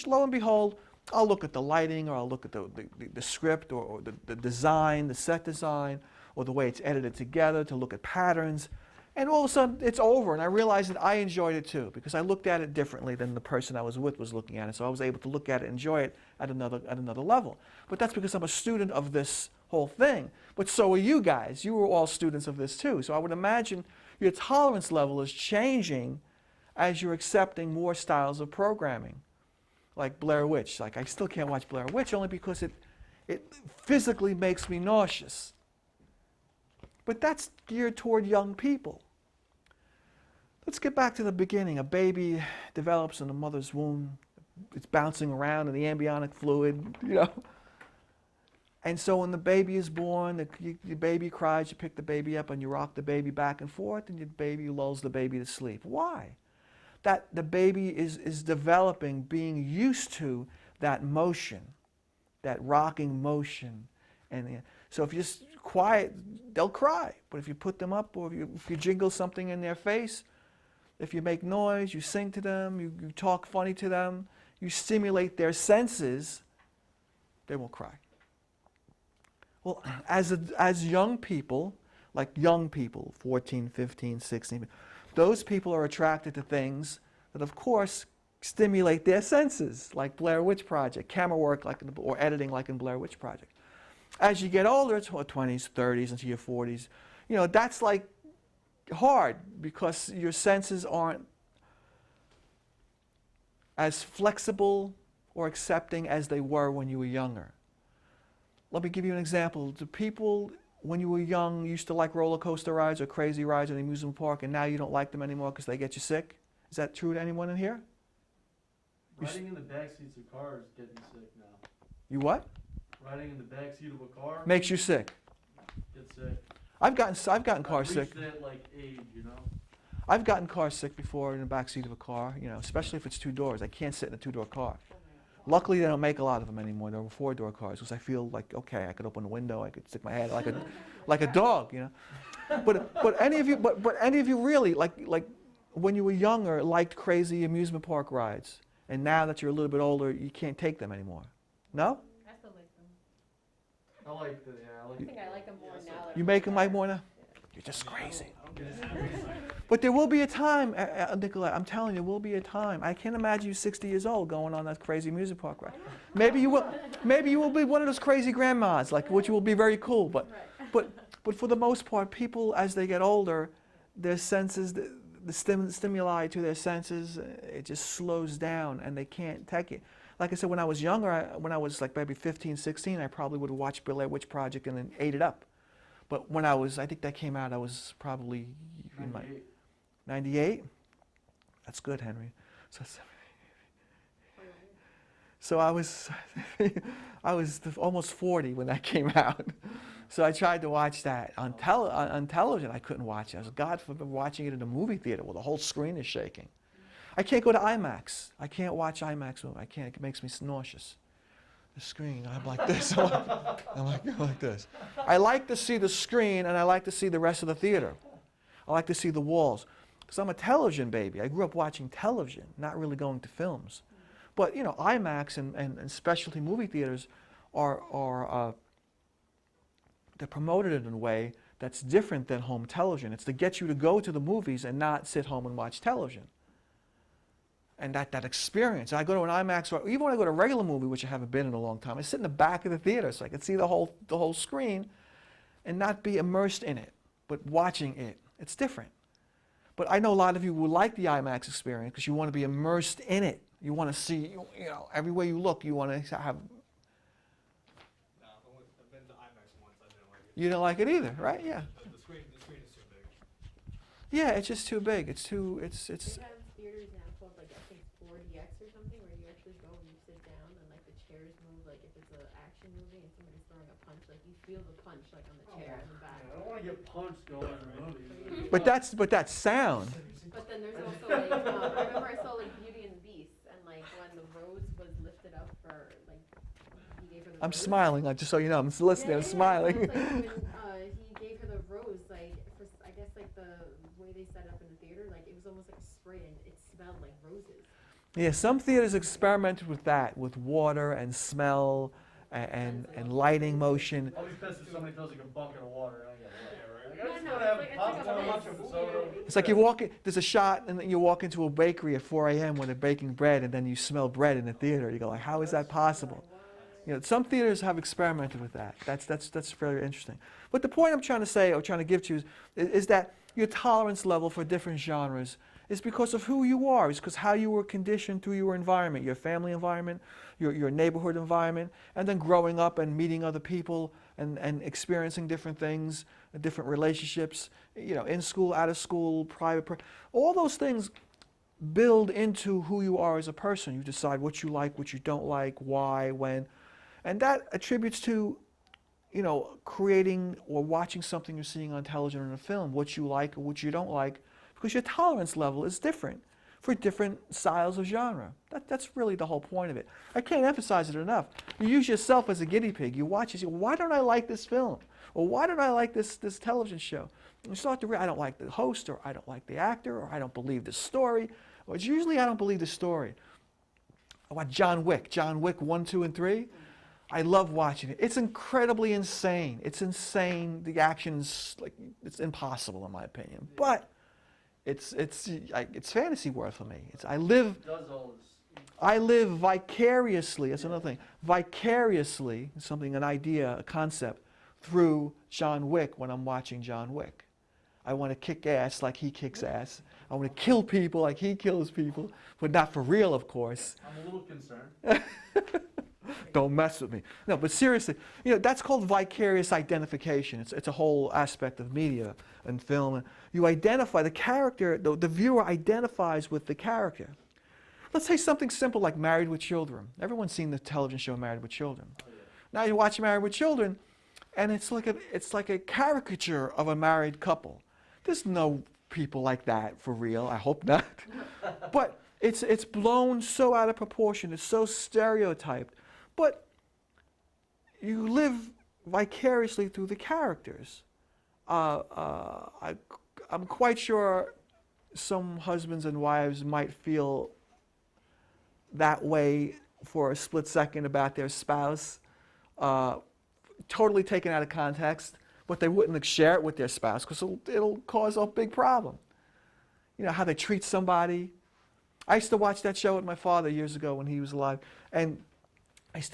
lo and behold, I'll look at the lighting, or I'll look at the script, or the design, the set design, or the way it's edited together, to look at patterns. And all of a sudden, it's over, and I realized that I enjoyed it too, because I looked at it differently than the person I was with was looking at it. So I was able to look at it and enjoy it at another level. But that's because I'm a student of this whole thing. But so are you guys. You were all students of this too. So I would imagine your tolerance level is changing as you're accepting more styles of programming. Like Blair Witch. Like, I still can't watch Blair Witch only because it physically makes me nauseous. But that's geared toward young people. Let's get back to the beginning. A baby develops in a mother's womb. It's bouncing around in the amniotic fluid, And so when the baby is born, the baby cries, you pick the baby up and you rock the baby back and forth, and your baby lulls the baby to sleep. Why? That the baby is developing, being used to that motion, that rocking motion. And so if you just quiet, they'll cry. But if you put them up, or if you jingle something in their face, if you make noise, you sing to them, you talk funny to them, you stimulate their senses, they will cry. Well, as young people, like young people, 14, 15, 16, those people are attracted to things that, of course, stimulate their senses, like Blair Witch Project, camera work, or editing, like in Blair Witch Project. As you get older, it's 20s, 30s, into your 40s, that's like hard because your senses aren't as flexible or accepting as they were when you were younger. Let me give you an example. The people, when you were young, used to like roller coaster rides or crazy rides at the amusement park, and now you don't like them anymore because they get you sick? Is that true to anyone in here? Riding in the back seats of cars get me sick now. You what? Riding in the back seat of a car makes you sick. Get sick. I've gotten car sick. I've reached that age, I've gotten car sick before in the back seat of a car, especially if it's 2 doors. I can't sit in a 2-door car. Luckily, they don't make a lot of them anymore. There were 4-door cars because I feel like, okay, I could open the window, I could stick my head like a dog, you know. But any of you really like when you were younger liked crazy amusement park rides, and now that you're a little bit older, you can't take them anymore. No? I still like them. I like the, yeah, I like I think I like them more now. You make them like more now? You're just crazy. But there will be a time, Nicolette, I'm telling you, there will be a time. I can't imagine you 60 years old going on that crazy music park ride. Maybe you will be one of those crazy grandmas, like, which will be very cool. But for the most part, people, as they get older, their senses, the stimuli to their senses, it just slows down and they can't take it. Like I said, when I was younger, when I was like maybe 15, 16, I probably would have watched Blair Witch Project and then ate it up. But when I think that came out, I was probably in my 98? That's good, Henry. So I was almost 40 when that came out. So I tried to watch that on television. I couldn't watch it. I was, God forbid, watching it in a movie theater where the whole screen is shaking. I can't go to IMAX. I can't watch IMAX movie. I can't. It makes me nauseous. The screen. I'm like this. I'm like this. I like to see the screen, and I like to see the rest of the theater. I like to see the walls. Because I'm a television baby. I grew up watching television, not really going to films. But, you know, IMAX and specialty movie theaters are they're promoted in a way that's different than home television. It's to get you to go to the movies and not sit home and watch television. And that experience. I go to an IMAX, or even when I go to a regular movie, which I haven't been in a long time, I sit in the back of the theater so I can see the whole screen and not be immersed in it, but watching it. It's different. But I know a lot of you will like the IMAX experience because you want to be immersed in it. You want to see, you know, everywhere you look, you want to have. No, I've been to IMAX once. I didn't like it. You don't like it either, right? Yeah. The screen is too big. Yeah, it's just too big. It's. They have theaters now called, like, I think 4DX or something, where you actually go and you sit down and, like, the chairs move. Like, if it's an action movie and somebody's throwing a punch, like, you feel the punch, like, on the chair in the back. I don't want to get punched going in the movie. But that's sound. But then there's also, like, I remember I saw, like, Beauty and the Beast, and, like, when the rose was lifted up for, like, he gave her the I'm rose. smiling, like, just so you know, I'm listening. I'm smiling. So it's like when he gave her the rose, like, I guess, like, the way they set it up in the theater, like, it was almost like a spray, and it smelled like roses. Yeah, some theaters experimented with that, with water and smell and lighting motion. I'll be pissed if somebody feels like a bucket of water. I get it. Yeah, I just no, want it's to have like a popcorn, mess, lunch, and you soda. know. It's like you walk in, there's a shot, and then you walk into a bakery at 4 a.m. when they're baking bread, and then you smell bread in the theater. You go like, how is that possible? You know, some theaters have experimented with that. That's very interesting. But the point I'm trying to say, or trying to give to you, is that your tolerance level for different genres is because of who you are. It's because how you were conditioned through your environment, your family environment, your neighborhood environment, and then growing up and meeting other people and experiencing different things, different relationships, you know, in school, out of school, private. All those things build into who you are as a person. You decide what you like, what you don't like, why, when. And that attributes to, you know, creating or watching something you're seeing on television or in a film, what you like or what you don't like, because your tolerance level is different for different styles of genre. That's really the whole point of it. I can't emphasize it enough. You use yourself as a guinea pig. You watch it, you say, why don't I like this film? Or why don't I like this television show? And you start to realize, I don't like the host, or I don't like the actor, or I don't believe the story. Or it's usually I don't believe the story. I watch John Wick 1, 2, and 3. I love watching it. It's incredibly insane. It's insane. The action's like, it's impossible in my opinion. But it's fantasy world for me. I live vicariously. That's another thing. Vicariously, something, an idea, a concept, through John Wick when I'm watching John Wick. I want to kick ass like he kicks ass. I want to kill people like he kills people, but not for real, of course. I'm a little concerned. Don't mess with me. No, but seriously, you know, that's called vicarious identification. It's a whole aspect of media and film. You identify the character, the viewer identifies with the character. Let's say something simple like Married with Children. Everyone's seen the television show Married with Children. Oh, yeah. Now you watch Married with Children, and it's like a caricature of a married couple. There's no people like that for real. I hope not. But It's blown so out of proportion. It's so stereotyped. But you live vicariously through the characters. I'm quite sure some husbands and wives might feel that way for a split second about their spouse, totally taken out of context, but they wouldn't share it with their spouse because it'll cause a big problem. You know, how they treat somebody. I used to watch that show with my father years ago when he was alive, and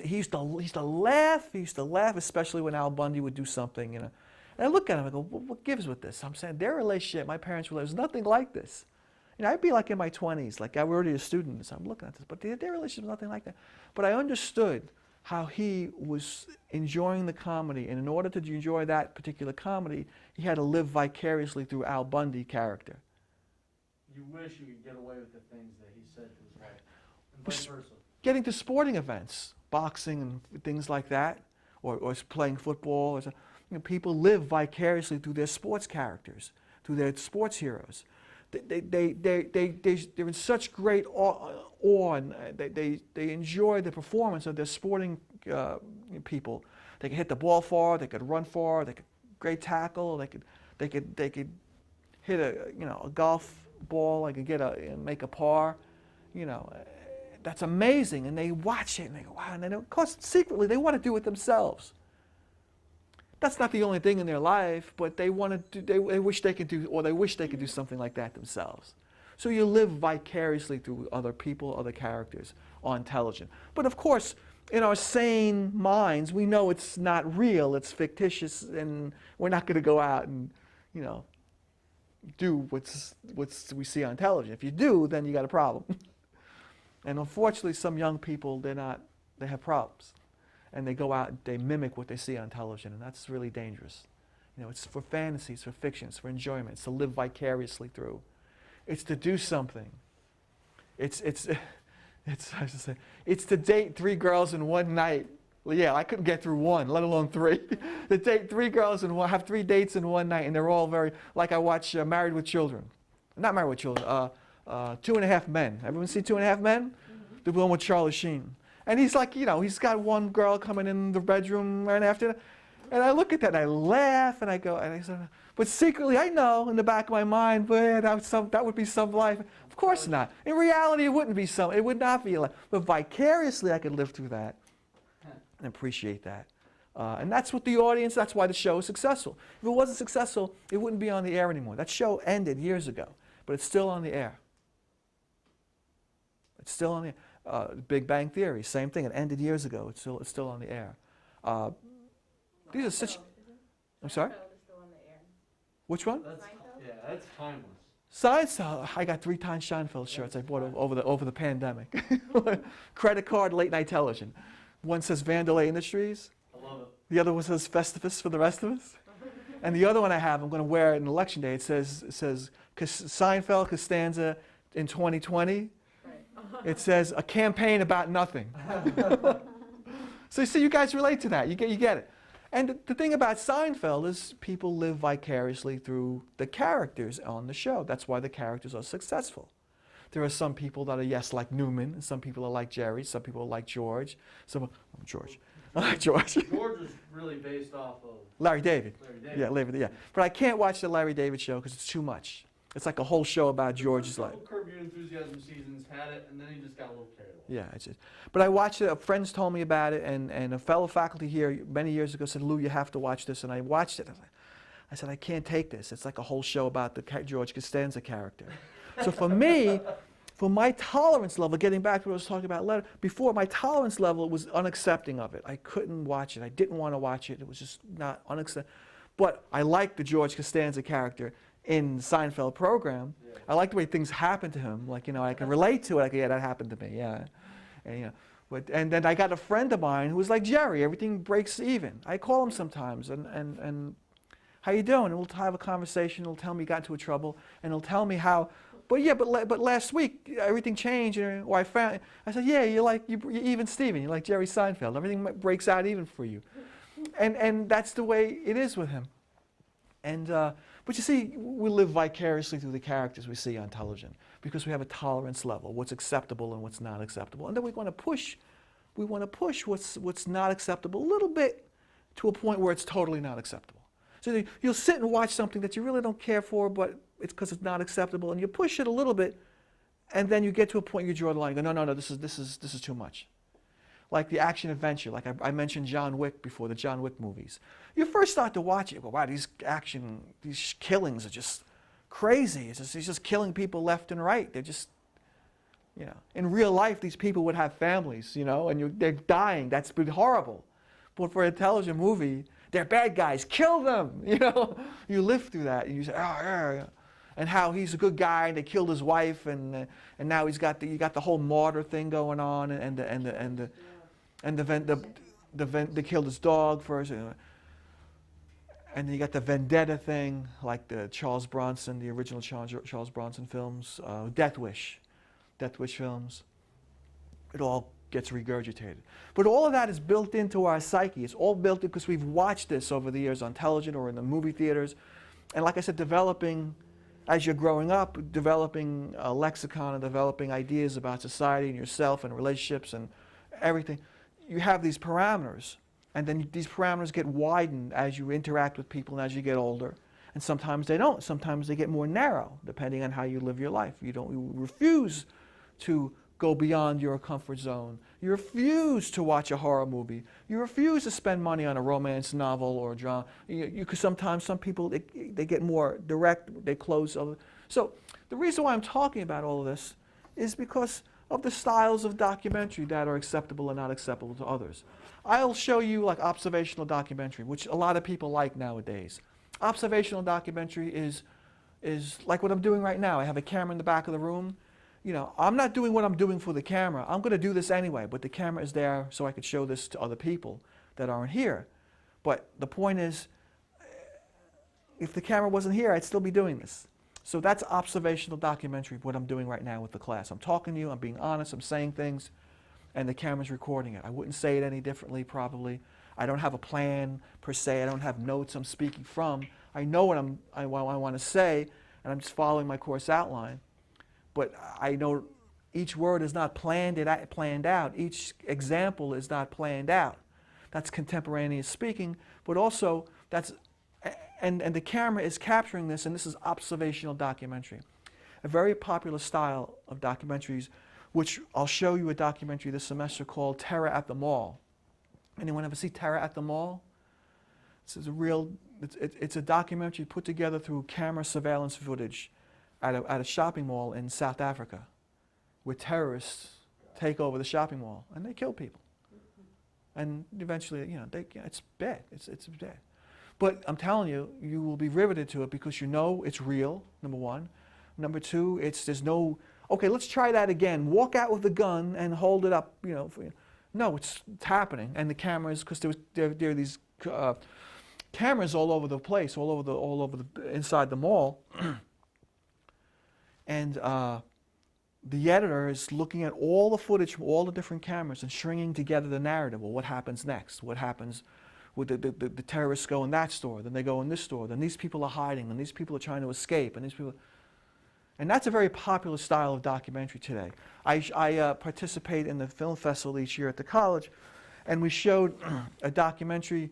he used to laugh. He used to laugh, especially when Al Bundy would do something, you know. And I look at him and I go, what gives with this? I'm saying their relationship, my parents' relationship, was nothing like this. You know, I'd be like in my 20s, like I was already a student, so I'm looking at this, but their relationship was nothing like that. But I understood how he was enjoying the comedy, and in order to enjoy that particular comedy, he had to live vicariously through Al Bundy character. You wish you could get away with the things that he said to his wife, and vice versa. Getting to sporting events, boxing and things like that, or playing football. You know, people live vicariously through their sports characters, through their sports heroes. They're in such great awe, and they enjoy the performance of their sporting people. They can hit the ball far, they could run far, they could great tackle, they could hit a golf ball, they could make a par, you know. That's amazing, and they watch it and they go, wow, and then of course secretly they want to do it themselves. That's not the only thing in their life, but they want to do, they wish they could do something like that themselves. So you live vicariously through other people, other characters on television. But of course, in our sane minds, we know it's not real, it's fictitious, and we're not going to go out and, you know, do what's we see on television. If you do, then you got a problem. And unfortunately, some young people, they have problems. And they go out and they mimic what they see on television, and that's really dangerous. You know, it's for fantasy, it's for fiction, it's for enjoyment, it's to live vicariously through. It's to do something. It's to date 3 girls in one night. Well, yeah, I couldn't get through one, let alone 3. To date 3 girls and have 3 dates in one night, and they're all very, like I watch Married with Children. Not Married with Children, 2.5 Men. Everyone see 2.5 Men? The one with Charlie Sheen. And he's like, you know, he's got one girl coming in the bedroom right after that. And I look at that and I laugh and I go, and I say, but secretly I know in the back of my mind, but that would be some life. Of course not. In reality, it wouldn't be some, it would not be a life. But vicariously I could live through that and appreciate that. And that's what the audience, that's why the show is successful. If it wasn't successful, it wouldn't be on the air anymore. That show ended years ago, but it's still on the air. It's still on the air. Big Bang Theory, same thing. It ended years ago. It's still on the air. These are such. I'm sorry. Which one? That's timeless. Seinfeld. I got 3 times Seinfeld shirts I bought over the pandemic. Credit card, late night television. One says Vandelay Industries. I love it. The other one says Festivus for the rest of us. And the other one I have, I'm going to wear it on Election Day. It says Seinfeld Costanza in 2020. It says a campaign about nothing. So you see, you guys relate to that. You get it. And the thing about Seinfeld is people live vicariously through the characters on the show. That's why the characters are successful. There are some people that are, like Newman, and some people are like Jerry, some people are like George. George. I like George. George is really based off of Larry David. Yeah. Yeah. But I can't watch the Larry David show because it's too much. It's like a whole show about George's life. Curb Your Enthusiasm seasons had it, and then he just got a little carried away. Yeah, but I watched it. Friends told me about it, and a fellow faculty here many years ago said, "Lou, you have to watch this." And I watched it. I said, "I can't take this. It's like a whole show about the George Costanza character." So for me, for my tolerance level, getting back to what I was talking about before, my tolerance level was unaccepting of it. I couldn't watch it. I didn't want to watch it. It was just not unacceptable. But I liked the George Costanza character in the Seinfeld program. Yeah. I like the way things happen to him. Like, you know, I can relate to it. Yeah, that happened to me. Yeah, and, you know, and then I got a friend of mine who was like Jerry. Everything breaks even. I call him sometimes, and how you doing? And we'll have a conversation. He'll tell me he got into a trouble, and he'll tell me how. But last week everything changed, or I found. I said, yeah, you're even Steven. You're like Jerry Seinfeld. Everything breaks out even for you, and that's the way it is with him. And But you see, we live vicariously through the characters we see on television because we have a tolerance level, what's acceptable and what's not acceptable. And then we want to push what's not acceptable a little bit to a point where it's totally not acceptable. So you'll sit and watch something that you really don't care for, but it's because it's not acceptable, and you push it a little bit, and then you get to a point you draw the line. You go, no, this is too much. Like the action adventure, like I mentioned John Wick before, the John Wick movies. You first start to watch it, well, wow, these killings are just crazy. He's just killing people left and right. They're just, in real life, these people would have families, and they're dying. That's been horrible. But for a television movie, they're bad guys. Kill them, You live through that, and you say, oh, yeah. And how he's a good guy, and they killed his wife, and now you got the whole martyr thing going on, and they killed his dog first, and then you got the vendetta thing, like the the original Charles Bronson films, Death Wish films. It all gets regurgitated. But all of that is built into our psyche. It's all built in because we've watched this over the years on television or in the movie theaters. And like I said, as you're growing up, developing a lexicon and developing ideas about society and yourself and relationships and everything, you have these parameters. And then these parameters get widened as you interact with people and as you get older. And sometimes they don't. Sometimes they get more narrow, depending on how you live your life. You refuse to go beyond your comfort zone. You refuse to watch a horror movie. You refuse to spend money on a romance novel or a drama. Because sometimes some people, they get more direct, they close. So the reason why I'm talking about all of this is because of the styles of documentary that are acceptable and not acceptable to others. I'll show you like observational documentary, which a lot of people like nowadays. Observational documentary is like what I'm doing right now. I have a camera in the back of the room. I'm not doing what I'm doing for the camera. I'm going to do this anyway, but the camera is there so I could show this to other people that aren't here. But the point is, if the camera wasn't here, I'd still be doing this. So that's observational documentary, what I'm doing right now with the class. I'm talking to you, I'm being honest, I'm saying things, and the camera's recording it. I wouldn't say it any differently, probably. I don't have a plan, per se. I don't have notes I'm speaking from. I know what I want to say, and I'm just following my course outline. But I know each word is not planned out. Each example is not planned out. That's contemporaneous speaking, but also and the camera is capturing this, and this is observational documentary. A very popular style of documentaries, which I'll show you a documentary this semester called Terror at the Mall. Anyone ever see Terror at the Mall? It's a documentary put together through camera surveillance footage at a shopping mall in South Africa, where terrorists take over the shopping mall and they kill people. And eventually, it's bad. It's bad. But I'm telling you, you will be riveted to it because you know it's real, number one. Number two, there's no, okay, let's try that again. Walk out with a gun and hold it up, No, it's happening. And the cameras, because there are these cameras all over the place, all over the inside the mall. And the editor is looking at all the footage from all the different cameras and stringing together the narrative. Well, what happens next? What happens with the terrorists go in that store, then they go in this store, then these people are hiding, then these people are trying to escape, and these people... And that's a very popular style of documentary today. I participate in the film festival each year at the college, and we showed a documentary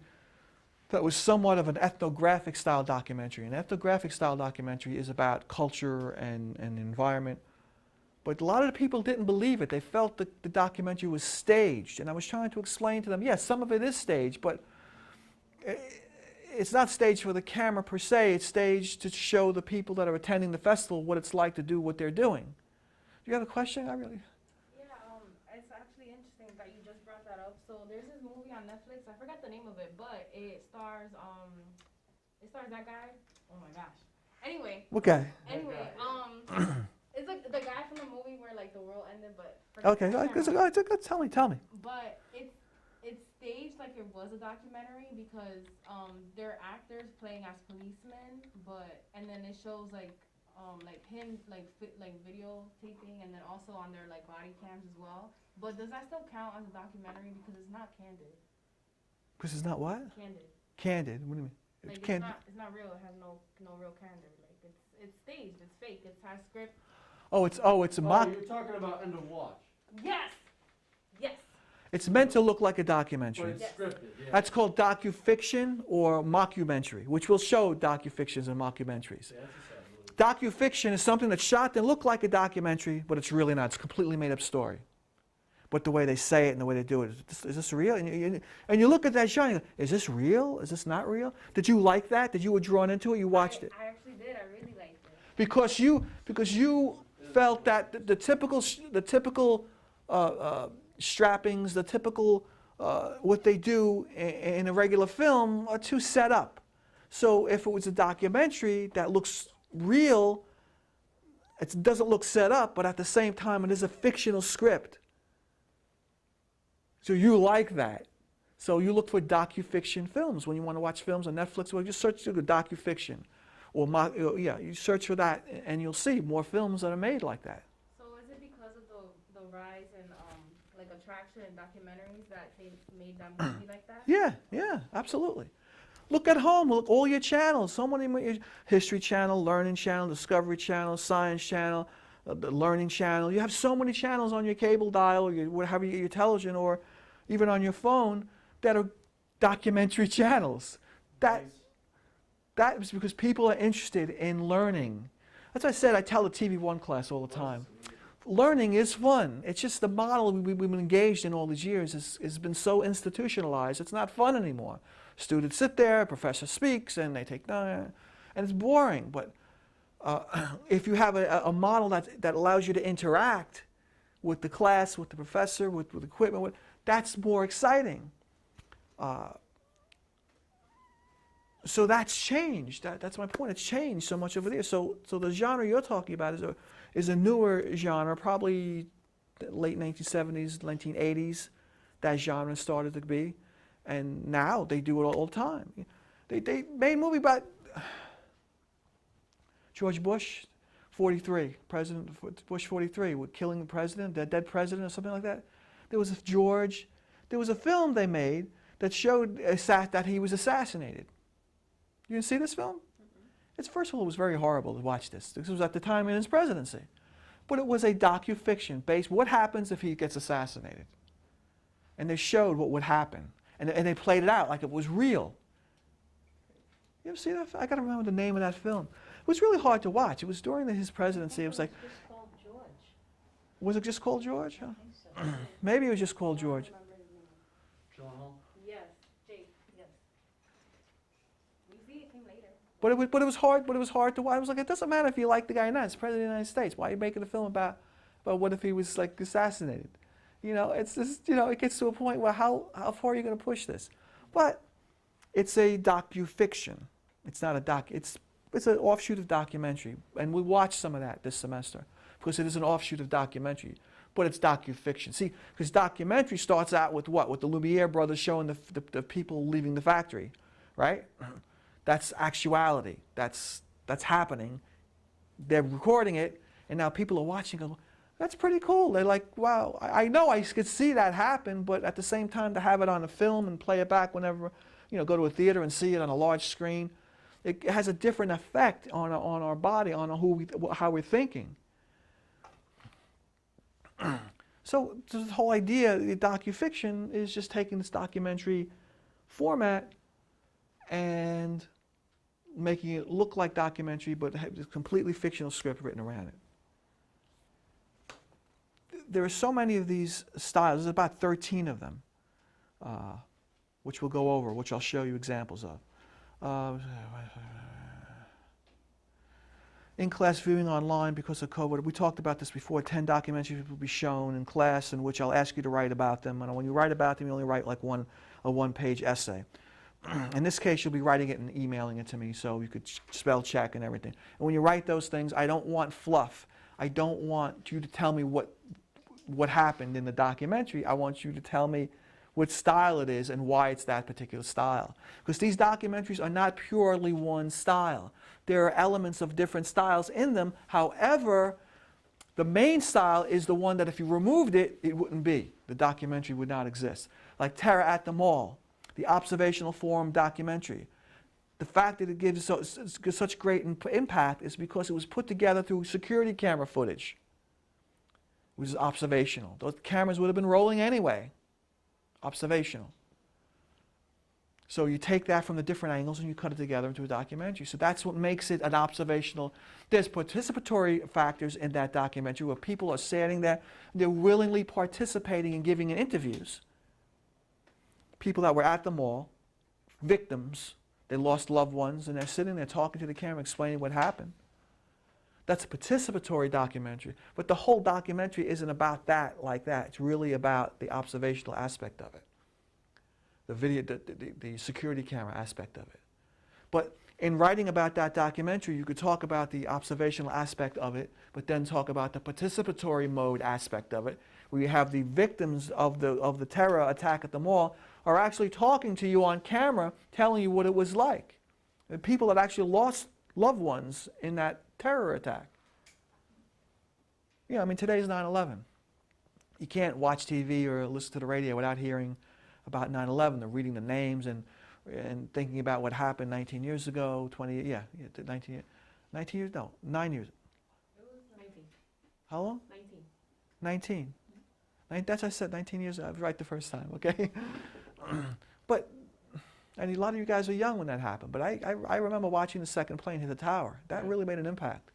that was somewhat of an ethnographic style documentary. An ethnographic style documentary is about culture and environment. But a lot of the people didn't believe it. They felt that the documentary was staged. And I was trying to explain to them, yes, some of it is staged, but it's not staged for the camera per se. It's staged to show the people that are attending the festival what it's like to do what they're doing. Do you have a question? Yeah, it's actually interesting that you just brought that up. So there's this movie on Netflix. I forgot the name of it, but it stars that guy. Oh my gosh. Anyway. Okay. It's like the guy from the movie where like the world ended, but. Okay. Tell me. But it's staged like it was a documentary because they're actors playing as policemen, and then it shows like him videotaping and then also on their like body cams as well. But does that still count as a documentary because it's not candid? Because it's not what? Candid. Candid. What do you mean? Like It can't. it's not real. It has no real candor. Like it's staged. It's fake. It has script. It's a Oh, mock. you're talking about End of Watch. Yes. Yes. It's meant to look like a But documentary. it's scripted, yeah. That's called docu-fiction or mockumentary, which will show docu-fictions and mockumentaries. Yeah, that's a sad movie. Docu-fiction is something that's shot to look like a documentary, but it's really not. It's a completely made-up story. But the way they say it and the way they do it, is this real? And you look at that shot, and you go, is this real? Is this not real? Did you like that? Did you were drawn into it? You watched it? I actually did. I really liked it. Because you felt that the typical strappings, the typical what they do in a regular film are too set up. So if it was a documentary that looks real, it doesn't look set up, but at the same time it is a fictional script. So you like that. So you look for docu-fiction films when you want to watch films on Netflix. Well, just search for docu-fiction, or you search for that, and you'll see more films that are made like that. So is it because of the rise in like attraction and documentaries that they made that movie like that? Yeah, absolutely. Look at home. Look all your channels. So many History Channel, Learning Channel, Discovery Channel, Science Channel, the Learning Channel. You have so many channels on your cable dial, or whatever you get your television, or even on your phone, that are documentary channels. That is because people are interested in learning. That's why I said I tell the TV1 class all the time. Learning is fun. It's just the model we've been engaged in all these years has been so institutionalized, it's not fun anymore. Students sit there, professor speaks, and they take and it's boring. But if you have a model that allows you to interact with the class, with the professor, with equipment, that's more exciting. So that's changed. That's my point. It's changed so much over there. So the genre you're talking about is a newer genre, probably late 1970s, 1980s. That genre started to be, and now they do it all the time. They made a movie about George Bush, 43, President Bush 43, with killing the president, the dead president, or something like that. There was a film they made that showed that he was assassinated. You didn't see this film? It's, first of all, it was very horrible to watch this. This was at the time in his presidency. But it was a docu-fiction based, what happens if he gets assassinated? And they showed what would happen. And they played it out like it was real. You ever see that? I got to remember the name of that film. It was really hard to watch. It was during his presidency. It was like, It's called George. was it just called George? I Huh? think so. Maybe it was just called George. I don't remember his name. Gyllenhaal? Yes. Jake. Yes. You see, it came later. But it was hard. But it was hard to watch. I was like, it doesn't matter if you like the guy or not. It's President of the United States. Why are you making a film about what if he was like assassinated? You know, it's just, you know, it gets to a point where how far are you going to push this? But it's a docu-fiction. It's not a doc. It's an offshoot of documentary, and we watched some of that this semester because it is an offshoot of documentary. But it's docu-fiction. See, because documentary starts out with what? With the Lumiere brothers showing the people leaving the factory, right? That's actuality. That's happening. They're recording it, and now people are watching and go, that's pretty cool. They're like, wow, I know I could see that happen, but at the same time to have it on a film and play it back whenever, you know, go to a theater and see it on a large screen, it has a different effect on our body, on how we're thinking. So the whole idea, the docu-fiction, is just taking this documentary format and making it look like documentary, but have a completely fictional script written around it. There are so many of these styles. There's about 13 of them, which we'll go over, which I'll show you examples of. In-class viewing online because of COVID. We talked about this before. 10 documentaries will be shown in class in which I'll ask you to write about them. And when you write about them, you only write like a one-page essay. In this case, you'll be writing it and emailing it to me so you could spell check and everything. And when you write those things, I don't want fluff. I don't want you to tell me what happened in the documentary. I want you to tell me what style it is and why it's that particular style. Because these documentaries are not purely one style. There are elements of different styles in them. However, the main style is the one that if you removed it, it wouldn't be. The documentary would not exist. Like Terror at the Mall, the observational form documentary. The fact that it gives such great impact is because it was put together through security camera footage. It was observational. Those cameras would have been rolling anyway. Observational. So you take that from the different angles and you cut it together into a documentary. So that's what makes it an observational. There's participatory factors in that documentary where people are standing there, they're willingly participating and giving interviews. People that were at the mall, victims, they lost loved ones, and they're sitting there talking to the camera, explaining what happened. That's a participatory documentary. But the whole documentary isn't about that like that. It's really about the observational aspect of it. The video, the security camera aspect of it. But in writing about that documentary, you could talk about the observational aspect of it, but then talk about the participatory mode aspect of it, where you have the victims of the terror attack at the mall are actually talking to you on camera, telling you what it was like. The people that actually lost loved ones in that terror attack. Yeah, I mean, today's 9/11. You can't watch TV or listen to the radio without hearing about 9/11, or reading the names and thinking about what happened 19 years ago, 20, 19 years, no, 9 years. It was 19. How long? 19. 19. That's what I said, 19 years, I was right the first time, okay? But, and a lot of you guys were young when that happened, but I remember watching the second plane hit the tower. That really made an impact.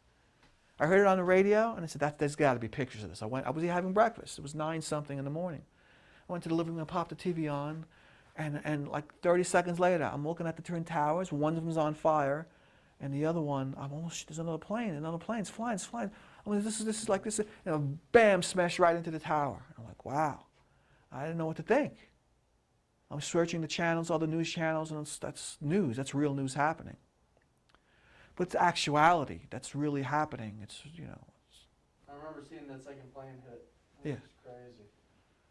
I heard it on the radio, and I said, there's got to be pictures of this. I was having breakfast. It was 9-something in the morning. I went to the living room and popped the TV on, and like 30 seconds later, I'm looking at the Twin Towers. One of them's on fire, and the other one, there's another plane. It's flying. I mean, this is like this, bam, smashed right into the tower. I'm like, wow. I didn't know what to think. I'm searching the channels, all the news channels, and that's news. That's real news happening. But it's actuality. That's really happening. It's, I remember seeing that second plane hit. Yeah. It was crazy.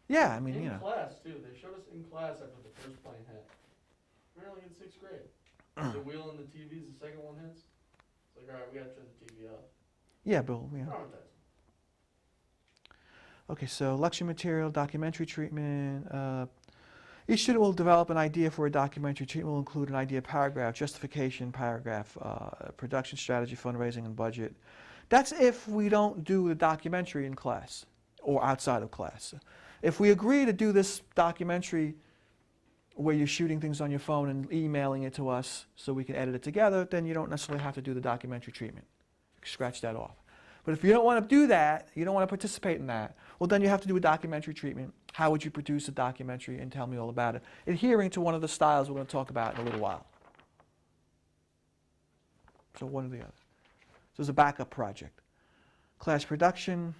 Yeah, I mean, in class, too. They showed us in class after the first plane hit. We were like in 6th grade. The wheel and the TVs, the second one hits. It's like, all right, we got to turn the TV off. Yeah, Bill. Yeah. Traumatizing. Okay, so lecture material, documentary treatment. Each student will develop an idea for a documentary treatment. Will include an idea paragraph, justification paragraph, production strategy, fundraising, and budget. That's if we don't do the documentary in class or outside of class. If we agree to do this documentary where you're shooting things on your phone and emailing it to us so we can edit it together, then you don't necessarily have to do the documentary treatment. Scratch that off. But if you don't want to do that, you don't want to participate in that, well, then you have to do a documentary treatment. How would you produce a documentary, and tell me all about it, adhering to one of the styles we're going to talk about in a little while. So one or the other. So it's a backup project. Class production.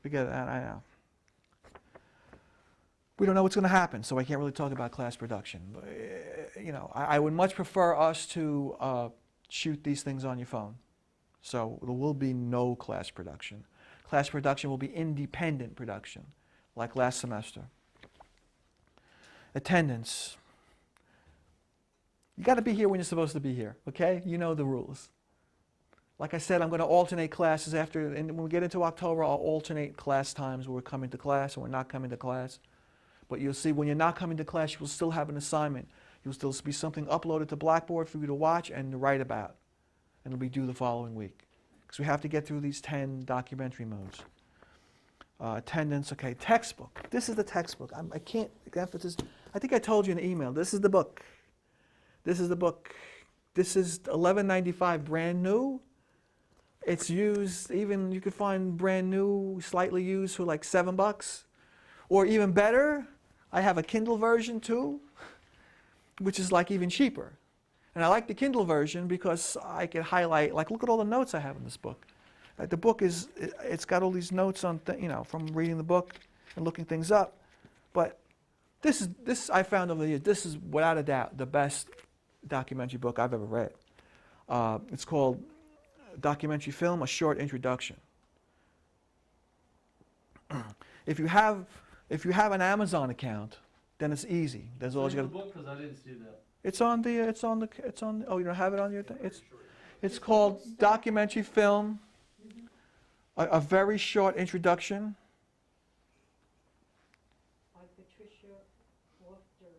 Forget that, I know. We don't know what's going to happen, so I can't really talk about class production. But, I would much prefer us to shoot these things on your phone. So there will be no class production. Class production will be independent production, like last semester. Attendance. You got to be here when you're supposed to be here, okay? You know the rules. Like I said, I'm going to alternate classes after, and when we get into October, I'll alternate class times where we're coming to class and we're not coming to class. But you'll see when you're not coming to class, you will still have an assignment. You'll still be something uploaded to Blackboard for you to watch and to write about. And it'll be due the following week. Because we have to get through these 10 documentary modes. Attendance, okay, textbook. This is the textbook. I can't emphasize. I think I told you in the email. This is the book. This is the book. This is $11.95 brand new. It's used, even you could find brand new, slightly used for like $7. Or even better, I have a Kindle version too, which is like even cheaper. And I like the Kindle version because I can highlight, like look at all the notes I have in this book. The book it's got all these notes on, from reading the book and looking things up. But this I found over the years, this is without a doubt the best documentary book I've ever read. It's called Documentary Film, A Short Introduction. If you have an Amazon account, then it's easy. That's all you got. The book, because I didn't see that. It's on the. Oh, you don't have it on your thing. It's called Documentary Film, a very short introduction. By Patricia Wofterheim.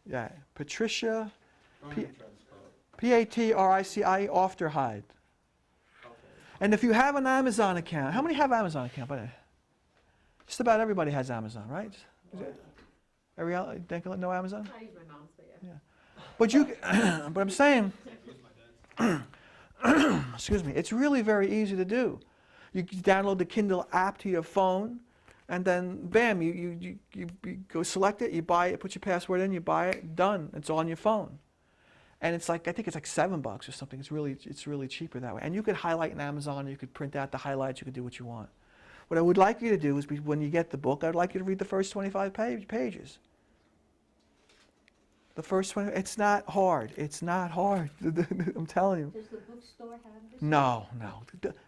Yeah, Patricia Patrici, Afterhide. Okay. And if you have an Amazon account, how many have Amazon account? By the way? Just about everybody has Amazon, right? Is it? Ariel, no Amazon? I use my mom's, but yeah. But you, but I'm saying, Use my dad's. excuse me, it's really very easy to do. You can download the Kindle app to your phone, and then bam, you go select it, you buy it, put your password in, you buy it, done. It's on your phone. And it's like, I think it's like $7 or something. It's really cheaper that way. And you could highlight in Amazon, you could print out the highlights, you could do what you want. What I would like you to do is, when you get the book, I'd like you to read the first 25 pages. The first 20, it's not hard. It's not hard. I'm telling you. Does the bookstore have this? No.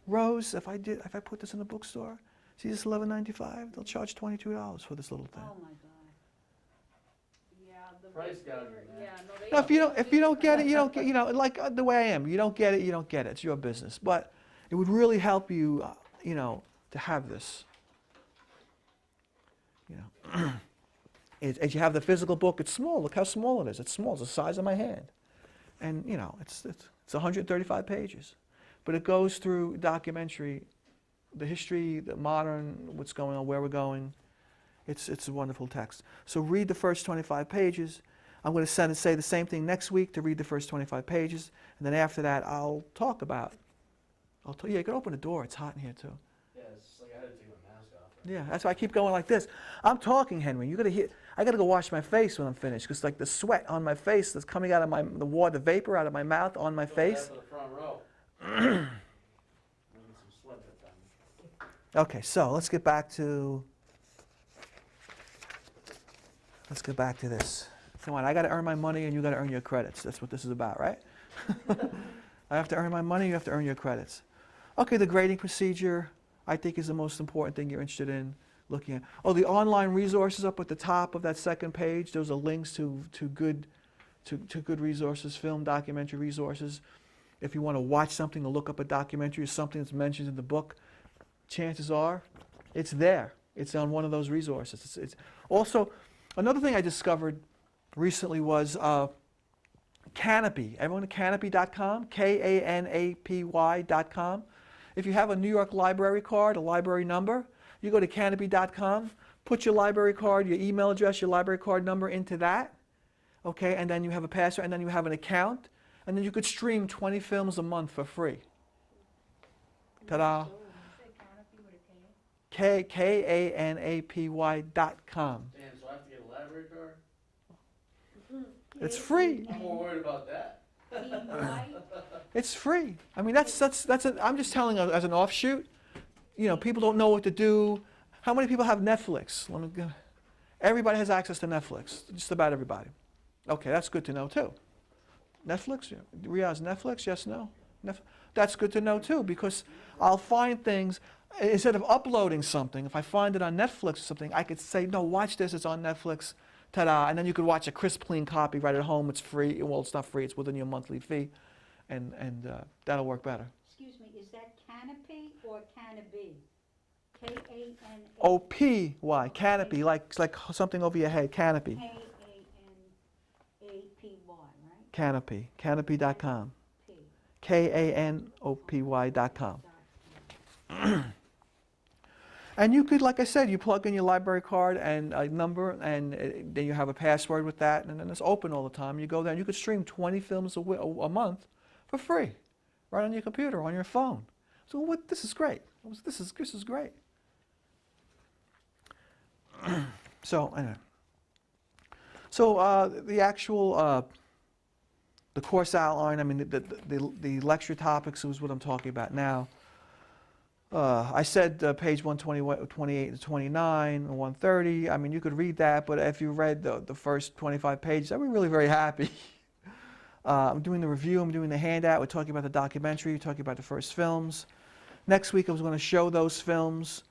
Rose, if I put this in the bookstore, see this $11.95? They'll charge $22 for this little thing. Oh, my God. Yeah, the Price bookstore- gouging, man. Yeah, no, they No, if you don't get it, you don't get. Like the way I am. You don't get it, you don't get it. It's your business. But it would really help you, to have this. As you have the physical book, it's small. Look how small it is. It's small. It's the size of my hand. And, it's 135 pages. But it goes through documentary, the history, the modern, what's going on, where we're going. It's a wonderful text. So read the first 25 pages. I'm going to say the same thing next week, to read the first 25 pages. And then after that, I'll talk about. Yeah, you can open the door. It's hot in here, too. Yeah, it's like I had to take my mask off. Yeah, that's why I keep going like this. I'm talking, Henry. You gotta hear. I gotta go wash my face when I'm finished, because like the sweat on my face that's coming out of the vapor out of my mouth on my face. For the front row. Making some sweat that time. Okay, so let's get back to this. Come on, I gotta earn my money, and you gotta earn your credits. That's what this is about, right? I have to earn my money. You have to earn your credits. Okay, the grading procedure, I think, is the most important thing you're interested in looking at. Oh, the online resources up at the top of that second page, those are links to good resources, film, documentary resources. If you want to watch something or look up a documentary or something that's mentioned in the book, chances are it's there. It's on one of those resources. It's also, another thing I discovered recently was Canopy. Everyone at canopy.com, Kanapy.com. If you have a New York library card, a library number, you go to canopy.com, put your library card, your email address, your library card number into that, okay, and then you have a password, and then you have an account, and then you could stream 20 films a month for free. Ta-da. You said Canopy with a K? Kanapy.com. Damn, so I have to get a library card? It's free. I'm more worried about that. It's free. I mean, I'm just telling you as an offshoot. People don't know what to do. How many people have Netflix? Everybody has access to Netflix. Just about everybody. Okay, that's good to know too. Netflix? Riaz, Netflix? Yes, no? That's good to know too, because I'll find things, instead of uploading something, if I find it on Netflix or something, I could say, no, watch this, it's on Netflix, ta-da, and then you could watch a crisp, clean copy right at home. It's free. Well, it's not free, it's within your monthly fee, and that'll work better. Excuse me, is that canopy or canopy? K-A-N-A? O-P-Y, canopy, like something over your head, canopy. K-A-N-A-P-Y, right? Canopy, canopy.com. P. Kanopy.com. And you could, like I said, you plug in your library card and a number, and then you have a password with that, and then it's open all the time. You go there, and you could stream 20 films a month for free, right on your computer, on your phone. So this is great. This is great. So anyway, the actual the course outline. I mean, the lecture topics is what I'm talking about now. I said page 128 to 29 and 130. I mean, you could read that, but if you read the first 25 pages, I'd be really very happy. I'm doing the review. I'm doing the handout. We're talking about the documentary. We're talking about the first films. Next week, I was going to show those films.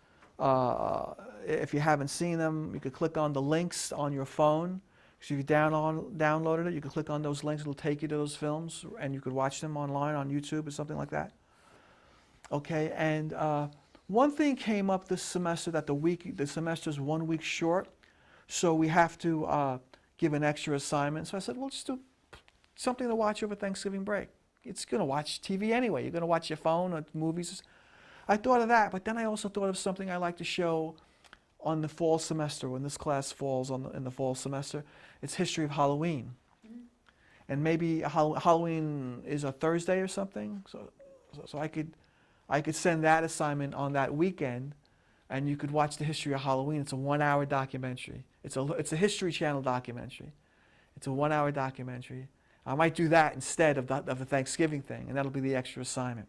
If you haven't seen them, you could click on the links on your phone. So if you downloaded it, you can click on those links. It'll take you to those films, and you could watch them online on YouTube or something like that. Okay, and one thing came up this semester that the semester's 1 week short, so we have to give an extra assignment. So I said, well, just do something to watch over Thanksgiving break. It's going to watch TV anyway. You're going to watch your phone or movies. I thought of that, but then I also thought of something I like to show on the fall semester, when this class falls in the fall semester. It's history of Halloween. And maybe Halloween is a Thursday or something. So I could send that assignment on that weekend, and you could watch the history of Halloween. It's a 1-hour documentary. It's a History Channel documentary. It's a 1-hour documentary. I might do that instead of the Thanksgiving thing, and that'll be the extra assignment.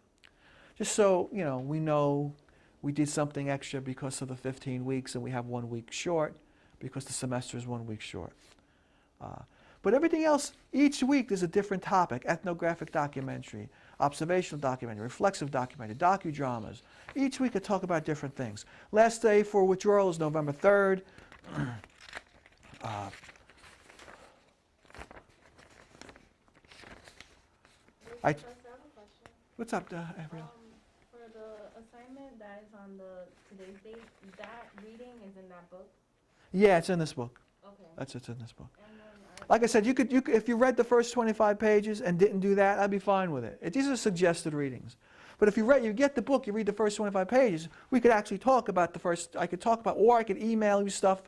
Just so, we know we did something extra because of the 15 weeks, and we have 1 week short because the semester is 1 week short. But everything else, each week there's a different topic: ethnographic documentary, observational documentary, reflexive documentary, docudramas. Each week I talk about different things. Last day for withdrawal is November 3rd. I have a question. What's up, Gabriel? For the assignment that is on today's date, that reading is in that book? Yeah, it's in this book. Okay. It's in this book. And then Like I said, you could, if you read the first 25 pages and didn't do that, I'd be fine with it. These are suggested readings. But if you get the book, you read the first 25 pages, we could actually talk about I could talk about, or I could email you stuff.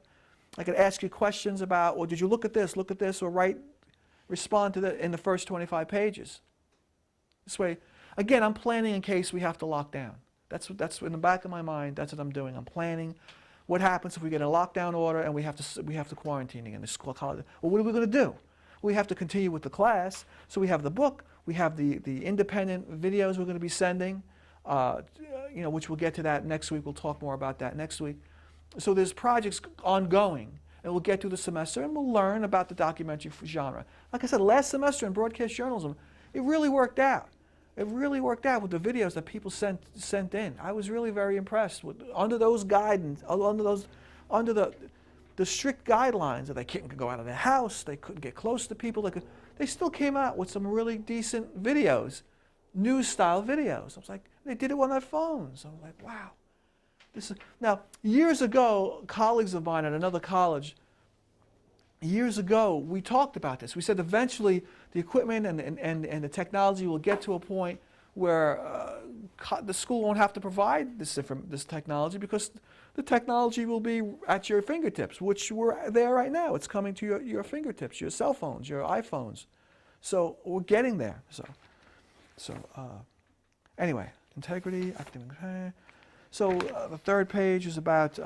I could ask you questions about, well, did you look at this, or respond to in the first 25 pages. This way, again, I'm planning in case we have to lock down. That's in the back of my mind. That's what I'm doing. I'm planning. What happens if we get a lockdown order and we have to quarantine again? The school college. Well, what are we going to do? We have to continue with the class. So we have the book. We have the independent videos we're going to be sending. Which we'll get to that next week. We'll talk more about that next week. So there's projects ongoing, and we'll get through the semester and we'll learn about the documentary genre. Like I said, last semester in broadcast journalism, it really worked out. It really worked out with the videos that people sent in. I was really very impressed with under those guidance, under the strict guidelines that they couldn't go out of their house, they couldn't get close to people. They still came out with some really decent videos, news-style videos. I was like, they did it on their phones. I was like, wow. Now, years ago, colleagues of mine at another college, years ago, we talked about this. We said eventually the equipment and the technology will get to a point where the school won't have to provide this technology because the technology will be at your fingertips, which we're there right now. It's coming to your fingertips, your cell phones, your iPhones. So we're getting there. Anyway, integrity, academic. So the third page is about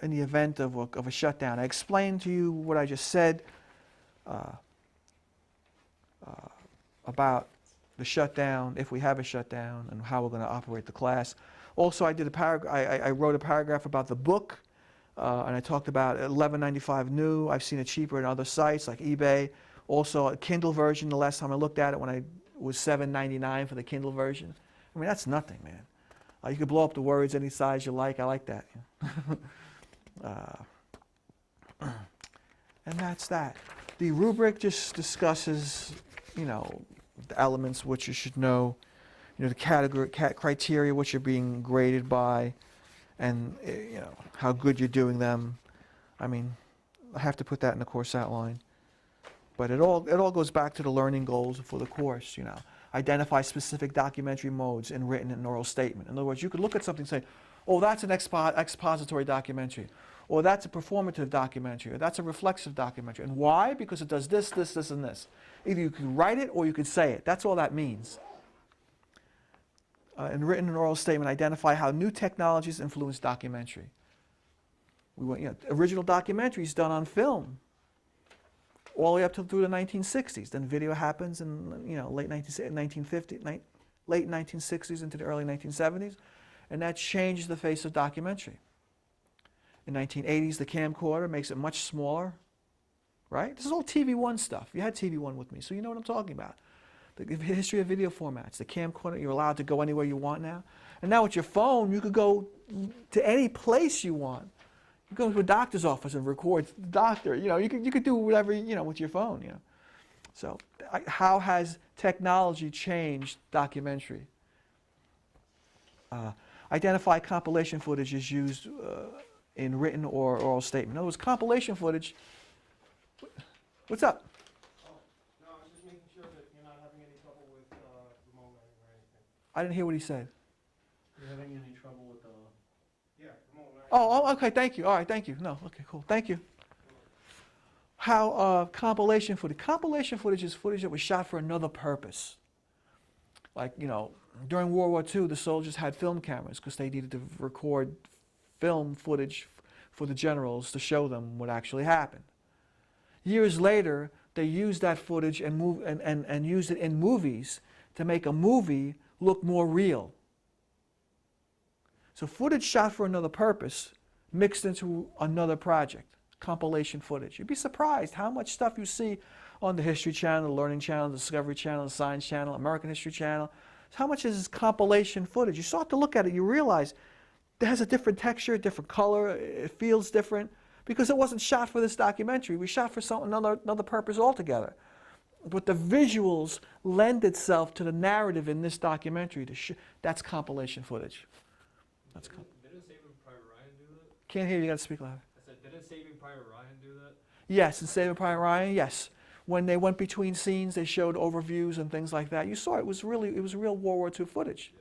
in the event of a shutdown. I explained to you what I just said about the shutdown, if we have a shutdown, and how we're going to operate the class. Also, I did I wrote a paragraph about the book, and I talked about $11.95 new. I've seen it cheaper at other sites like eBay. Also, a Kindle version. The last time I looked at it, when it was $7.99 for the Kindle version. I mean, that's nothing, man. You can blow up the words any size you like. I like that. And that's that. The rubric just discusses, the elements which you should know, the category, criteria which you're being graded by, and how good you're doing them. I mean, I have to put that in the course outline. But it all goes back to the learning goals for the course. Identify specific documentary modes in written and oral statement. In other words, you could look at something and say, oh, that's an expository documentary, or that's a performative documentary, or that's a reflexive documentary. And why? Because it does this, this, this, and this. Either you can write it or you could say it. That's all that means. In written and oral statement, identify how new technologies influence documentary. We want, original documentaries done on film, all the way up through the 1960s. Then video happens in late 1960s into the early 1970s, and that changed the face of documentary. In 1980s, the camcorder makes it much smaller, right? This is all TV1 stuff. You had TV1 with me, so you know what I'm talking about. The history of video formats, the camcorder, you're allowed to go anywhere you want now. And now with your phone, you could go to any place you want. You go to a doctor's office and record the doctor. You could do whatever with your phone. So how has technology changed documentary? Identify compilation footage is used in written or oral statement. In other words, compilation footage. What's up? Oh, no, I was I didn't hear what he said. You having any trouble with the? Yeah, I'm all right. Oh, okay, thank you. All right, thank you. No, okay, cool. Thank you. How compilation footage. Compilation footage is footage that was shot for another purpose. Like, you know, during World War II, the soldiers had film cameras because they needed to record film footage for the generals to show them what actually happened. Years later, they used that footage and used it in movies to make a movie look more real. So footage shot for another purpose mixed into another project, compilation footage. You'd be surprised how much stuff you see on the History Channel, the Learning Channel, the Discovery Channel, the Science Channel, American History Channel. How much is this compilation footage? You start to look at it, you realize it has a different texture, different color, it feels different, because it wasn't shot for this documentary. We shot for another purpose altogether. But the visuals lend itself to the narrative in this documentary. That's compilation footage. Didn't Saving Private Ryan do that? Can't hear you, you gotta speak louder. I said, didn't Saving Private Ryan do that? Yes, in Saving Private Ryan, yes. When they went between scenes, they showed overviews and things like that. You saw it was real World War II footage.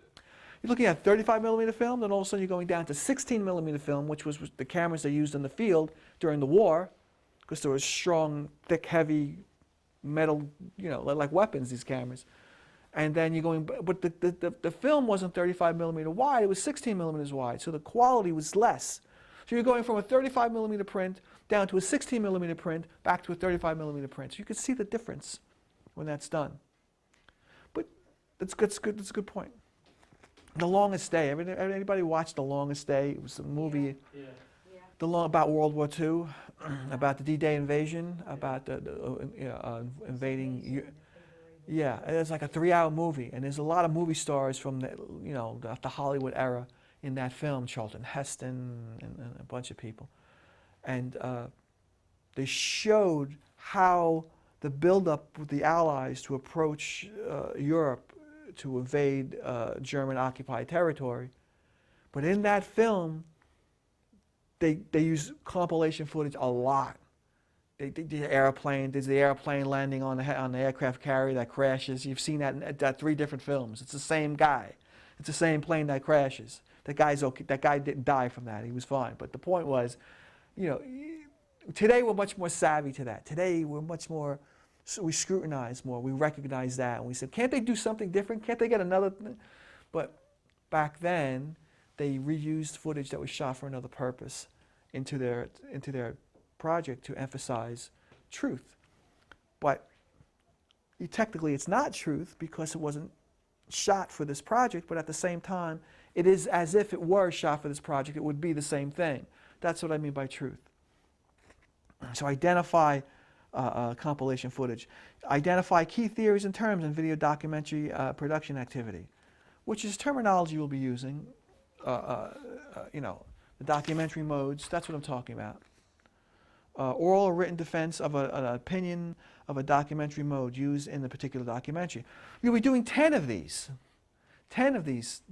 You're looking at 35 millimeter film, then all of a sudden you're going down to 16 millimeter film, which was the cameras they used in the field during the war, because there was strong, thick, heavy metal, you know, like weapons, these cameras. And then you're going, but the film wasn't 35 millimeter wide, it was 16 millimeters wide, so the quality was less. So you're going from a 35 millimeter print down to a 16 millimeter print, back to a 35 millimeter print. So you can see the difference when that's done. But that's a good point. The Longest Day. Anybody watched The Longest Day? It was a movie Yeah. about World War II, about the D-Day invasion, about the invading. Yeah, it's like a 3-hour movie, and there's a lot of movie stars from the Hollywood era in that film. Charlton Heston and a bunch of people, and they showed how the buildup with the Allies to approach Europe to invade German occupied territory. But in that film, they use compilation footage a lot. There's the airplane landing on the aircraft carrier that crashes. You've seen that in 3 different films. It's the same guy. It's the same plane that crashes. That guy's okay. That guy didn't die from that. He was fine. But the point was, you know, today we're much more savvy to that. Today we're much more, so we scrutinize more. We recognize that, and we said, can't they do something different? Can't they get another thing? But back then, they reused footage that was shot for another purpose into their project to emphasize truth. But technically it's not truth because it wasn't shot for this project, but at the same time it is as if it were shot for this project. It would be the same thing. That's what I mean by truth. So identify compilation footage. Identify key theories and terms in video documentary production activity, which is terminology we'll be using. The documentary modes, that's what I'm talking about. Oral or written defense of an opinion of a documentary mode used in the particular documentary. You'll be doing 10 of these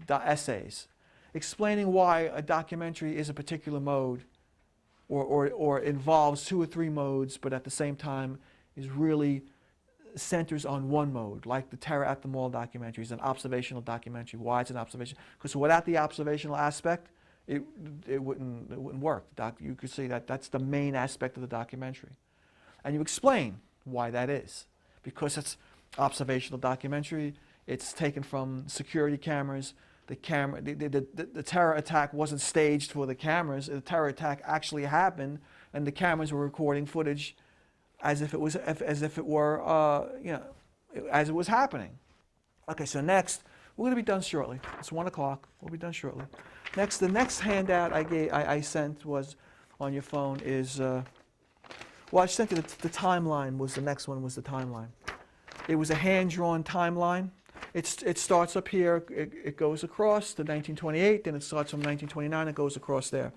essays, explaining why a documentary is a particular mode or involves 2 or 3 modes, but at the same time is really centers on one mode, like the Terror at the Mall documentary is an observational documentary. Why it's an observation? Because without the observational aspect, it wouldn't work. You could say that that's the main aspect of the documentary. And you explain why that is. Because it's observational documentary, it's taken from security cameras. The terror attack wasn't staged for the cameras. The terror attack actually happened, and the cameras were recording footage as if it was as it was happening. Okay, so next, we're going to be done shortly. It's 1 o'clock. We'll be done shortly. Next, the next handout I sent was on your phone is, I sent you the timeline was the next one was the timeline. It was a hand-drawn timeline. It starts up here, it goes across to 1928, then it starts from 1929, it goes across there.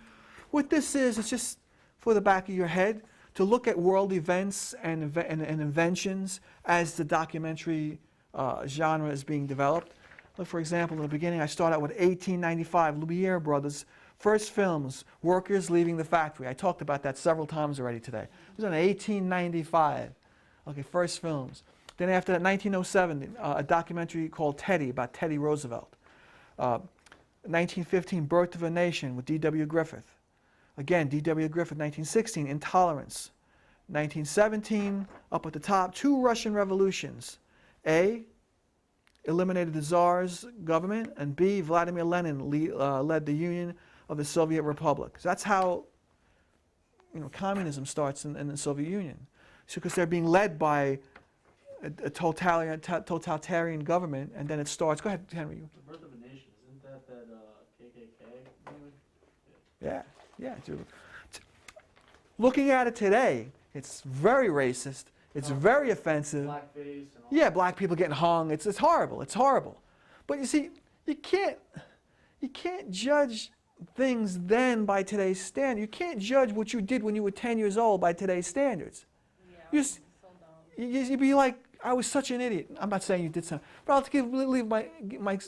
What this is, it's just for the back of your head to look at world events and inventions as the documentary genre is being developed. Look, for example, in the beginning, I start out with 1895, Lumiere brothers, first films, workers leaving the factory. I talked about that several times already today. It was in 1895. Okay, first films. Then after that, 1907, a documentary called Teddy, about Teddy Roosevelt. 1915, Birth of a Nation with D.W. Griffith. Again, D.W. Griffith, 1916, Intolerance. 1917, up at the top, 2 Russian revolutions. A, eliminated the Tsar's government, and B, Vladimir Lenin led the Union of the Soviet Republic. So that's how communism starts in the Soviet Union. So because they're being led by a totalitarian government, and then it starts. Go ahead, Henry. The Birth of a Nation, isn't that KKK movie? Yeah. Looking at it today, it's very racist. It's very offensive. Blackface and all Yeah, that. black people getting hung. It's horrible. It's horrible. But you see, you can't judge things then by today's standard. You can't judge what you did when you were 10 years old by today's standards. Yeah, You so dumb. You'd be like, I was such an idiot. I'm not saying you did something, but I'll leave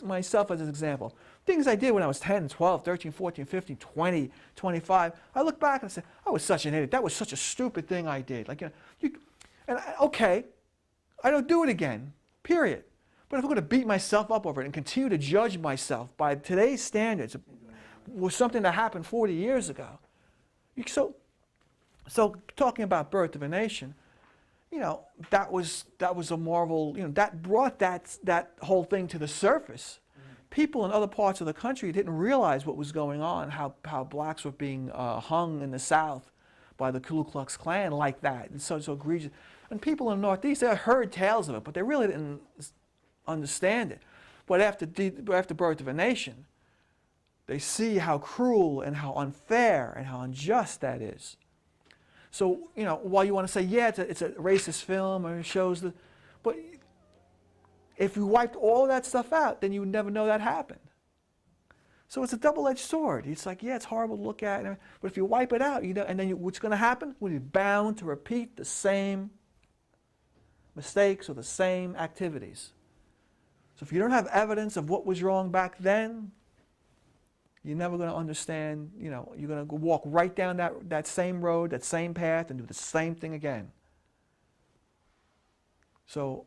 myself as an example. Things I did when I was 10, 12, 13, 14, 15, 20, 25. I look back and say, I was such an idiot. That was such a stupid thing I did. Okay, I don't do it again, period. But if I'm going to beat myself up over it and continue to judge myself by today's standards, was something that happened 40 years ago. So talking about Birth of a Nation, that was a marvel. That brought that whole thing to the surface. People in other parts of the country didn't realize what was going on, how blacks were being hung in the South by the Ku Klux Klan like that. It's so egregious. And people in the Northeast, they heard tales of it, but they really didn't understand it. But after Birth of a Nation, they see how cruel and how unfair and how unjust that is. So, while you want to say, yeah, it's a racist film or it shows but if you wiped all that stuff out, then you would never know that happened. So it's a double-edged sword. It's like, yeah, it's horrible to look at, but if you wipe it out, and then what's going to happen? We'll be bound to repeat the same mistakes or the same activities. So if you don't have evidence of what was wrong back then, you're never going to understand, you're going to walk right down that same road, that same path, and do the same thing again. So,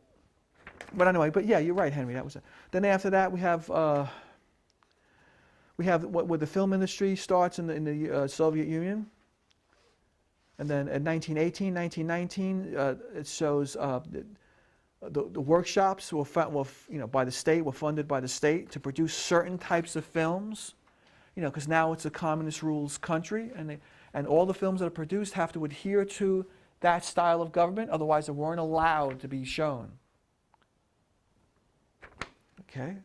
but anyway, yeah, you're right, Henry, that was it. Then after that, we have where the film industry starts in the Soviet Union. And then in 1918, 1919, it shows the workshops by the state, were funded by the state to produce certain types of films. Because now it's a communist rules country, and all the films that are produced have to adhere to that style of government, otherwise they weren't allowed to be shown. Okay.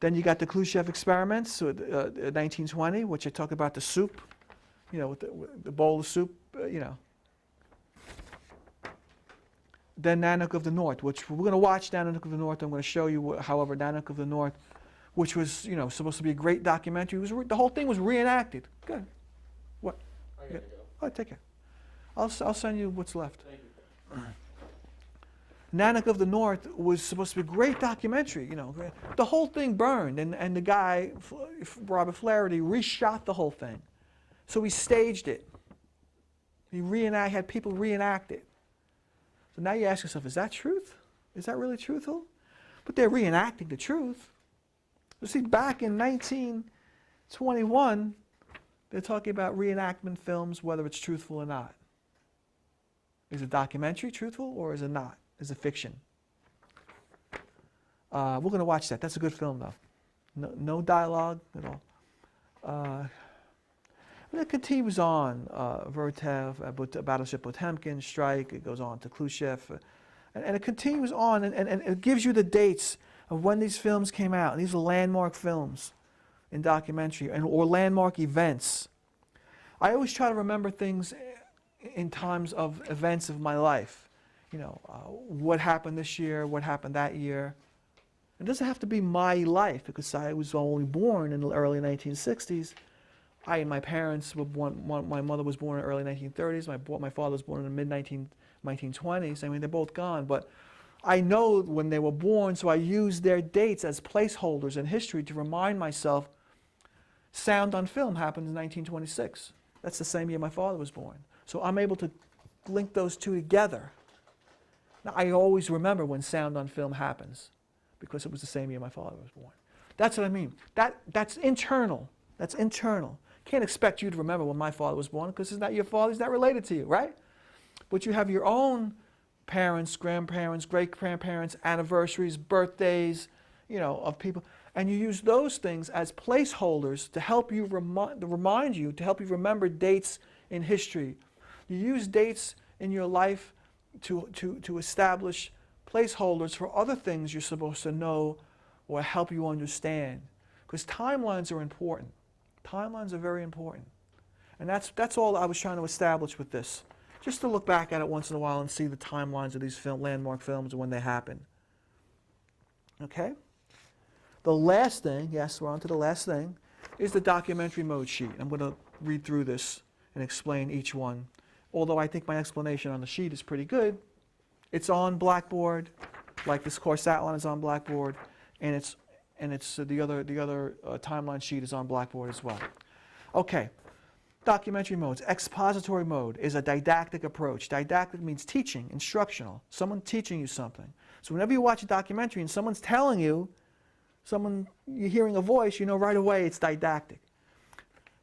Then you got the Khrushchev experiments, 1920, which I talk about the soup, with the bowl of soup, Then Nanook of the North, which we're going to watch Nanook of the North. I'm going to show you, however, Nanook of the North, which was, supposed to be a great documentary. The whole thing was reenacted. Good. What? I gotta go. Oh, take care. I'll send you what's left. Thank you. Nanook of the North was supposed to be a great documentary, The whole thing burned, and the guy, Robert Flaherty, reshot the whole thing. So he staged it. He had people reenact it. So now you ask yourself, is that truth? Is that really truthful? But they're reenacting the truth. You see, back in 1921, they're talking about reenactment films, whether it's truthful or not. Is a documentary truthful or is it not? Is it fiction? We're going to watch that. That's a good film, though. No dialogue at all. And it continues on. Vertev, Battleship Potemkin, Strike. It goes on to Khrushchev. And it continues on, and it gives you the dates of when these films came out. These are landmark films in documentary or landmark events. I always try to remember things in times of events of my life. What happened this year, what happened that year. It doesn't have to be my life because I was only born in the early 1960s. I and my parents were born, my mother was born in the early 1930s, my father was born in the mid-1920s. I mean, they're both gone, but I know when they were born, so I use their dates as placeholders in history to remind myself, Sound on Film happened in 1926. That's the same year my father was born. So I'm able to link those two together. Now, I always remember when Sound on Film happens because it was the same year my father was born. That's what I mean. That's internal. That's internal. Can't expect you to remember when my father was born because he's not your father. He's not related to you, right? But you have your own parents, grandparents, great-grandparents, anniversaries, birthdays, of people. And you use those things as placeholders to help you remind you, to help you remember dates in history. You use dates in your life to establish placeholders for other things you're supposed to know or help you understand. Because timelines are important. Timelines are very important. And that's all I was trying to establish with this. Just to look back at it once in a while and see the timelines of these landmark films and when they happen. Okay? The last thing, yes, we're on to the last thing, is the documentary mode sheet. I'm going to read through this and explain each one. Although I think my explanation on the sheet is pretty good. It's on Blackboard, like this course outline is on Blackboard, and it's the other timeline sheet is on Blackboard as well. Okay. Documentary modes. Expository mode is a didactic approach. Didactic means teaching, instructional, someone teaching you something. So whenever you watch a documentary and someone's telling you, you're hearing a voice, you know right away it's didactic.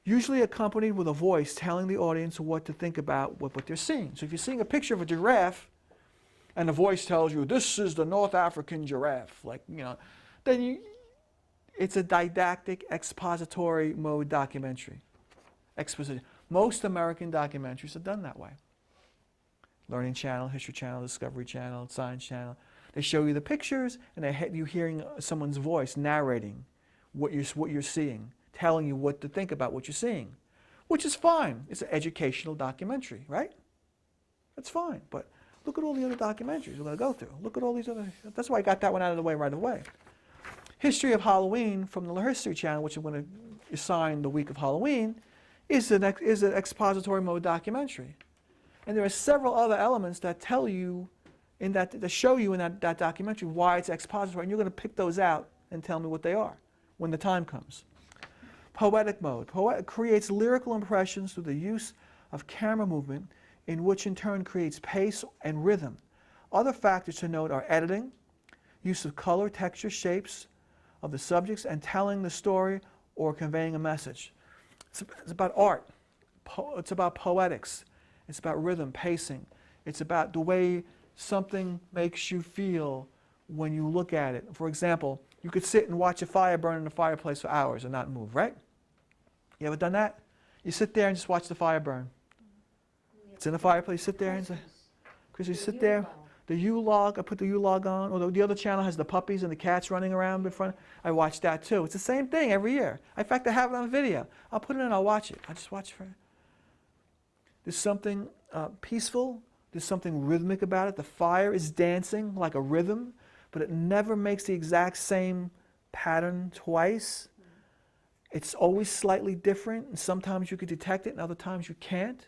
Usually accompanied with a voice telling the audience what to think about what they're seeing. So if you're seeing a picture of a giraffe and the voice tells you, this is the North African giraffe, then it's a didactic expository mode documentary. Exposition. Most American documentaries are done that way. Learning Channel, History Channel, Discovery Channel, Science Channel. They show you the pictures, and you're hearing someone's voice narrating what you're seeing, telling you what to think about what you're seeing, which is fine. It's an educational documentary, right? That's fine. But look at all the other documentaries we're going to go through. Look at all these other. That's why I got that one out of the way right away. History of Halloween from the History Channel, which I'm going to assign the week of Halloween, is an expository mode documentary. And there are several other elements that tell you, that show you in that documentary why it's expository, and you're going to pick those out and tell me what they are when the time comes. Poetic mode. Creates lyrical impressions through the use of camera movement, in which in turn creates pace and rhythm. Other factors to note are editing, use of color, texture, shapes of the subjects, and telling the story or conveying a message. It's about art. It's about poetics. It's about rhythm, pacing. It's about the way something makes you feel when you look at it. For example, you could sit and watch a fire burn in the fireplace for hours and not move, right? You ever done that? You sit there and just watch the fire burn. It's in the fireplace. Sit there and say, Chris, you sit there. The U-log, I put the U-log on, or the other channel has the puppies and the cats running around in front. I watch that too. It's the same thing every year. In fact, I have it on video. I'll put it in, I'll watch it. I just watch for it. There's something peaceful. There's something rhythmic about it. The fire is dancing like a rhythm, but it never makes the exact same pattern twice. It's always slightly different, and sometimes you can detect it, and other times you can't.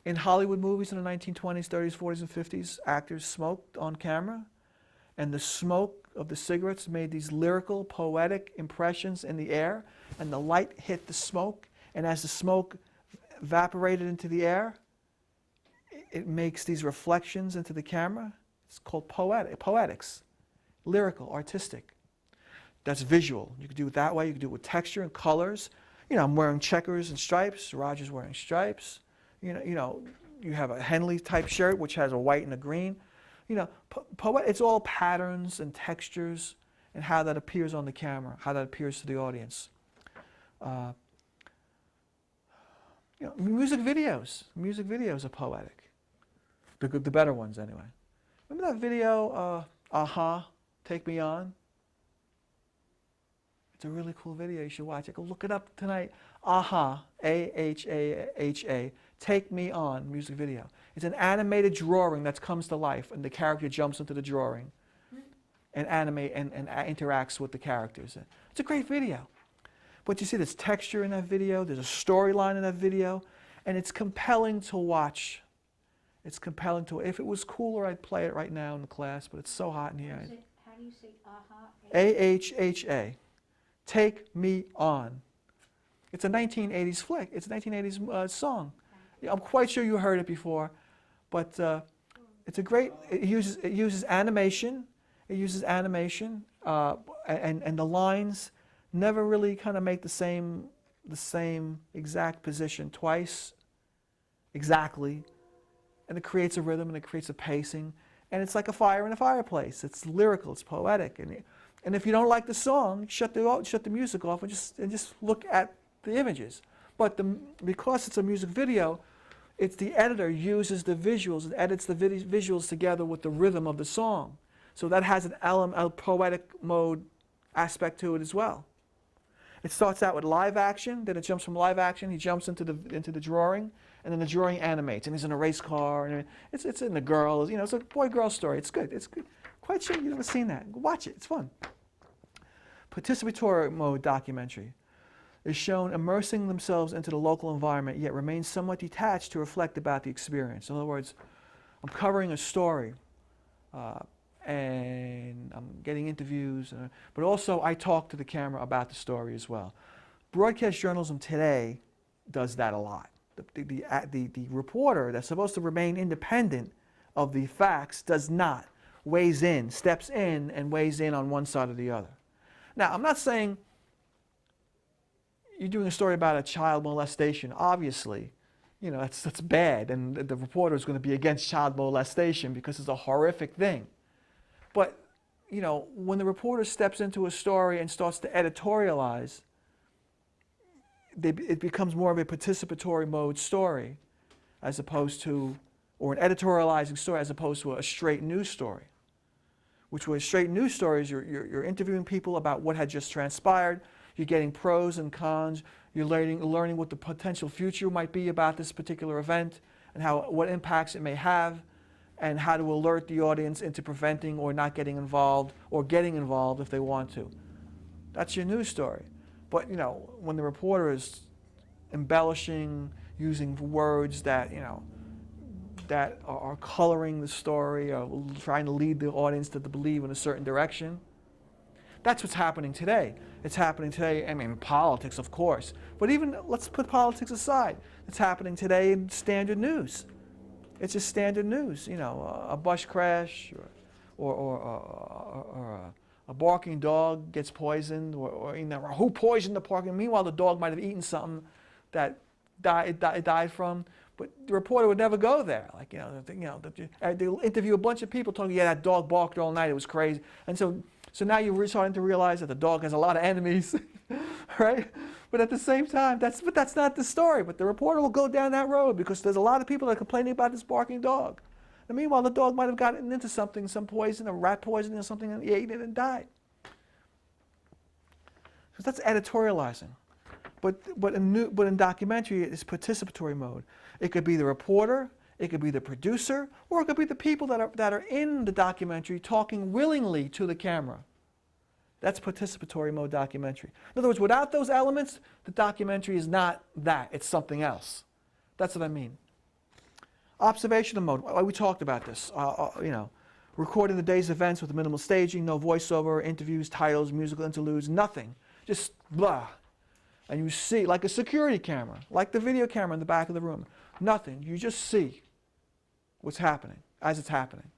In Hollywood movies in the 1920s, 30s, 40s, and 50s, actors smoked on camera, and the smoke of the cigarettes made these lyrical, poetic impressions in the air, and the light hit the smoke, and as the smoke evaporated into the air, it makes these reflections into the camera. It's called poetics, lyrical, artistic. That's visual. You can do it that way. You can do it with texture and colors. I'm wearing checkers and stripes. Roger's wearing stripes. You have a Henley type shirt which has a white and a green. It's all patterns and textures and how that appears on the camera, how that appears to the audience. Music videos are poetic. The better ones anyway. Remember that video, Aha, Take Me On? It's a really cool video. You should watch it. Go look it up tonight. Aha, A-H-A-H-A, Take Me On music video. It's an animated drawing that comes to life, and the character jumps into the drawing and interacts with the characters. It's a great video. But you see there's texture in that video, there's a storyline in that video, and it's compelling to watch. It's compelling to, if it was cooler, I'd play it right now in the class, but it's so hot in here. How do you say aha? A-H-H-A. Take Me On. It's a 1980s flick. It's a 1980s song. I'm quite sure you heard it before, but it's a great, it uses animation. It uses animation and the lines never really kind of make the same exact position twice exactly, and it creates a rhythm and it creates a pacing, and it's like a fire in a fireplace. It's lyrical, it's poetic, and if you don't like the song, shut the music off and just look at the images. But because it's a music video, it's the editor uses the visuals and edits the visuals together with the rhythm of the song. So that has an element, a poetic mode aspect to it as well. It starts out with live action, then it jumps from live action, he jumps into the drawing, and then the drawing animates, and he's in a race car, and it's in the girl, it's a boy-girl story. It's good. It's good. Quite sure you've never seen that. Watch it. It's fun. Participatory Mode documentary is shown immersing themselves into the local environment, yet remain somewhat detached to reflect about the experience. In other words, I'm covering a story, and I'm getting interviews, but also I talk to the camera about the story as well. Broadcast journalism today does that a lot. The reporter that's supposed to remain independent of the facts does not, weighs in, steps in and weighs in on one side or the other. Now, I'm not saying you're doing a story about a child molestation. Obviously, that's bad, and the reporter is going to be against child molestation because it's a horrific thing. But, when the reporter steps into a story and starts to editorialize, it becomes more of a participatory mode story as opposed to, or an editorializing story as opposed to a straight news story. Which was straight news stories, you're interviewing people about what had just transpired, you're getting pros and cons, you're learning what the potential future might be about this particular event and what impacts it may have, and how to alert the audience into preventing or not getting involved, or getting involved if they want to. That's your news story. But when the reporter is embellishing, using words that that are coloring the story, or trying to lead the audience to believe in a certain direction, that's what's happening today. It's happening today, politics, of course. But even, let's put politics aside. It's happening today in standard news. It's just standard news, a bus crash, or a barking dog gets poisoned, or who poisoned the barking? Meanwhile, the dog might have eaten something that it died from, but the reporter would never go there. They'll interview a bunch of people talking, that dog barked all night, it was crazy. And so now you're starting to realize that the dog has a lot of enemies, right? But at the same time, that's not the story. But the reporter will go down that road because there's a lot of people that are complaining about this barking dog. And meanwhile, the dog might have gotten into something, some poison, a rat poisoning or something, and he ate it and died. So that's editorializing. But in documentary, it's participatory mode. It could be the reporter, it could be the producer, or it could be the people that are in the documentary talking willingly to the camera. That's participatory mode documentary. In other words, without those elements, the documentary is not that. It's something else. That's what I mean. Observational mode. We talked about this. Recording the day's events with minimal staging, no voiceover, interviews, titles, musical interludes, nothing. Just blah. And you see, like a security camera, like the video camera in the back of the room. Nothing. You just see what's happening as it's happening.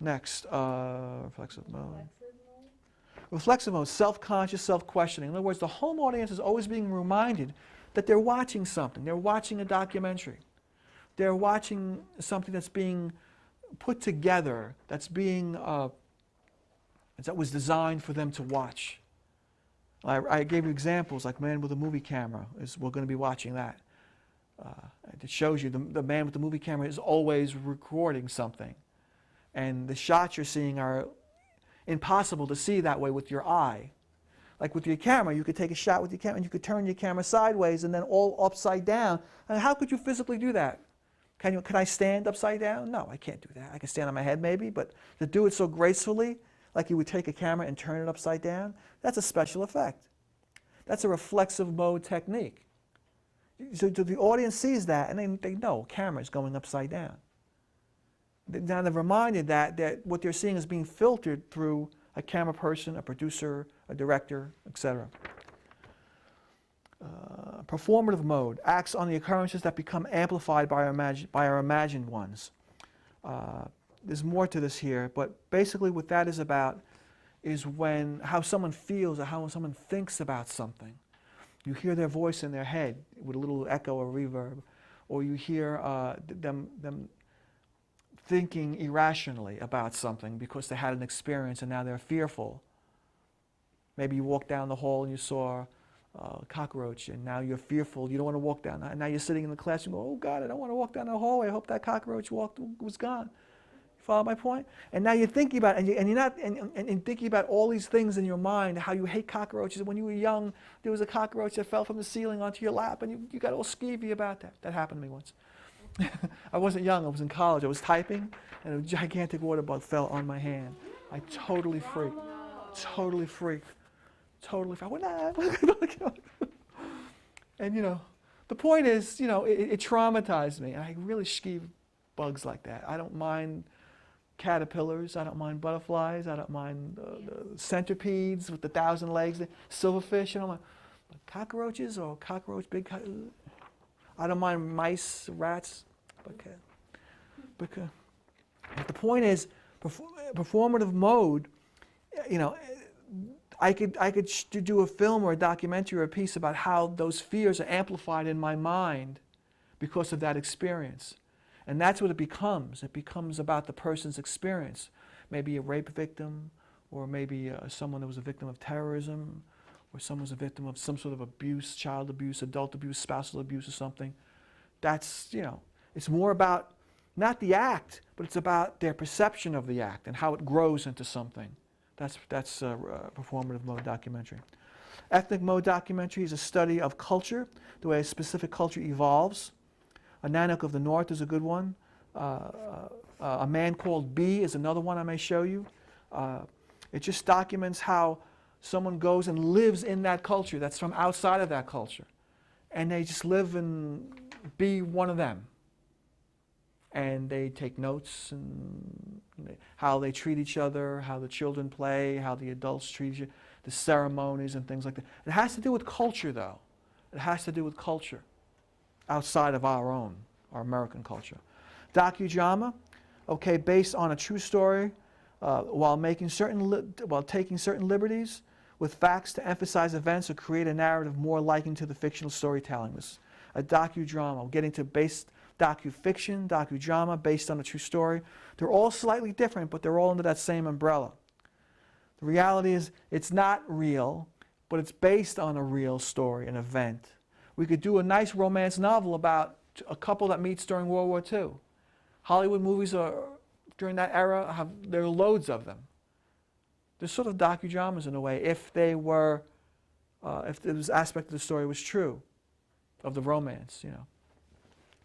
Next, reflexive mode. Reflexive mode, self-conscious, self-questioning. In other words, the home audience is always being reminded that they're watching something. They're watching a documentary. They're watching something that's being put together, that was designed for them to watch. I gave you examples like Man with a Movie Camera. We're going to be watching that. It shows you the man with the movie camera is always recording something. And the shots you're seeing are impossible to see that way with your eye. Like with your camera, you could take a shot with your camera and you could turn your camera sideways and then all upside down. And how could you physically do that? Can I stand upside down? No, I can't do that. I can stand on my head maybe, but to do it so gracefully, like you would take a camera and turn it upside down, that's a special effect. That's a reflexive mode technique. So the audience sees that and they know camera is going upside down. Now they're reminded that what they're seeing is being filtered through a camera person, a producer, a director, etc. Performative mode acts on the occurrences that become amplified by our imagined ones. there's more to this here, but basically what that is about is how someone feels or how someone thinks about something. You hear their voice in their head with a little echo or reverb, or you hear them thinking irrationally about something because they had an experience and now they're fearful. Maybe you walked down the hall and you saw a cockroach and now you're fearful. You don't want to walk down. And now you're sitting in the class and go, oh God, I don't want to walk down the hallway. I hope that cockroach was gone. Follow my point? And now you're thinking about it, and you're not thinking about all these things in your mind, how you hate cockroaches. When you were young, there was a cockroach that fell from the ceiling onto your lap, and you got all skeevy about that. That happened to me once. I wasn't young. I was in college. I was typing, and a gigantic water bug fell on my hand. I totally freaked. Totally freaked. Totally freaked. I went, nah. And, the point is, it traumatized me, and I really skeeve bugs like that. I don't mind caterpillars, I don't mind butterflies, I don't mind centipedes with the 1,000 legs, silverfish, I don't mind cockroaches or I don't mind mice, rats, but the point is, performative mode, I could do a film or a documentary or a piece about how those fears are amplified in my mind because of that experience. And that's what it becomes. It becomes about the person's experience. Maybe a rape victim, or maybe someone that was a victim of terrorism, or someone was a victim of some sort of abuse, child abuse, adult abuse, spousal abuse or something. That's, it's more about not the act, but it's about their perception of the act and how it grows into something. That's performative mode documentary. Ethnic mode documentary is a study of culture, the way a specific culture evolves. A Nanook of the North is a good one. A Man Called B is another one I may show you. It just documents how someone goes and lives in that culture that's from outside of that culture. And they just live and be one of them. And they take notes and how they treat each other, how the children play, how the adults treat each other, the ceremonies and things like that. It has to do with culture, though. It has to do with culture outside of our American culture. Docudrama, based on a true story, while taking certain liberties with facts to emphasize events or create a narrative more likened to the fictional storytelling. This is a docudrama. Getting to docu-fiction, docudrama, based on a true story. They're all slightly different, but they're all under that same umbrella. The reality is, it's not real, but it's based on a real story, an event. We could do a nice romance novel about a couple that meets during World War II. Hollywood movies during that era, there are loads of them. They're sort of docudramas in a way, if this aspect of the story was true, of the romance,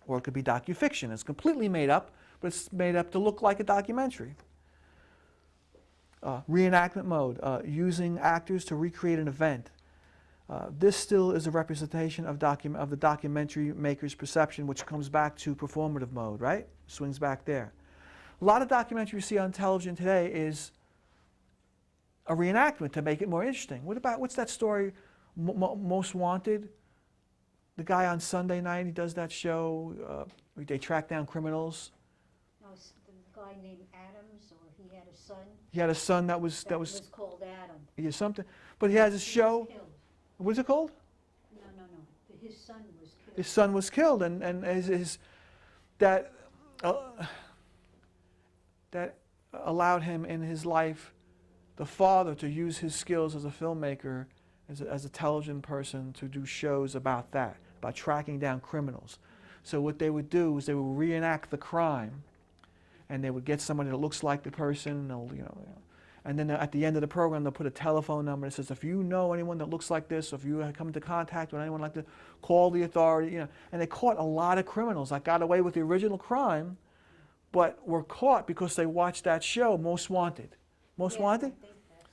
Or it could be docu-fiction. It's completely made up, but it's made up to look like a documentary. Reenactment mode, using actors to recreate an event. This still is a representation of the documentary maker's perception, which comes back to performative mode, right? Swings back there. A lot of documentary you see on television today is a reenactment to make it more interesting. What's that story, Most Wanted? The guy on Sunday night, he does that show, they track down criminals. No, the guy named Adams, or he had a son. He had a son that was called Adam. Yeah, something. But he has a show. What is it called? No. His son was killed. His son was killed, and that allowed him in his life, the father, to use his skills as a filmmaker, as a television person, to do shows about that, about tracking down criminals. So what they would do is they would reenact the crime, and they would get somebody that looks like the person, and then at the end of the program, they'll put a telephone number that says, if you know anyone that looks like this, or if you come into contact with anyone like this, call the authority. And they caught a lot of criminals that got away with the original crime, but were caught because they watched that show, Most Wanted. Most Wanted?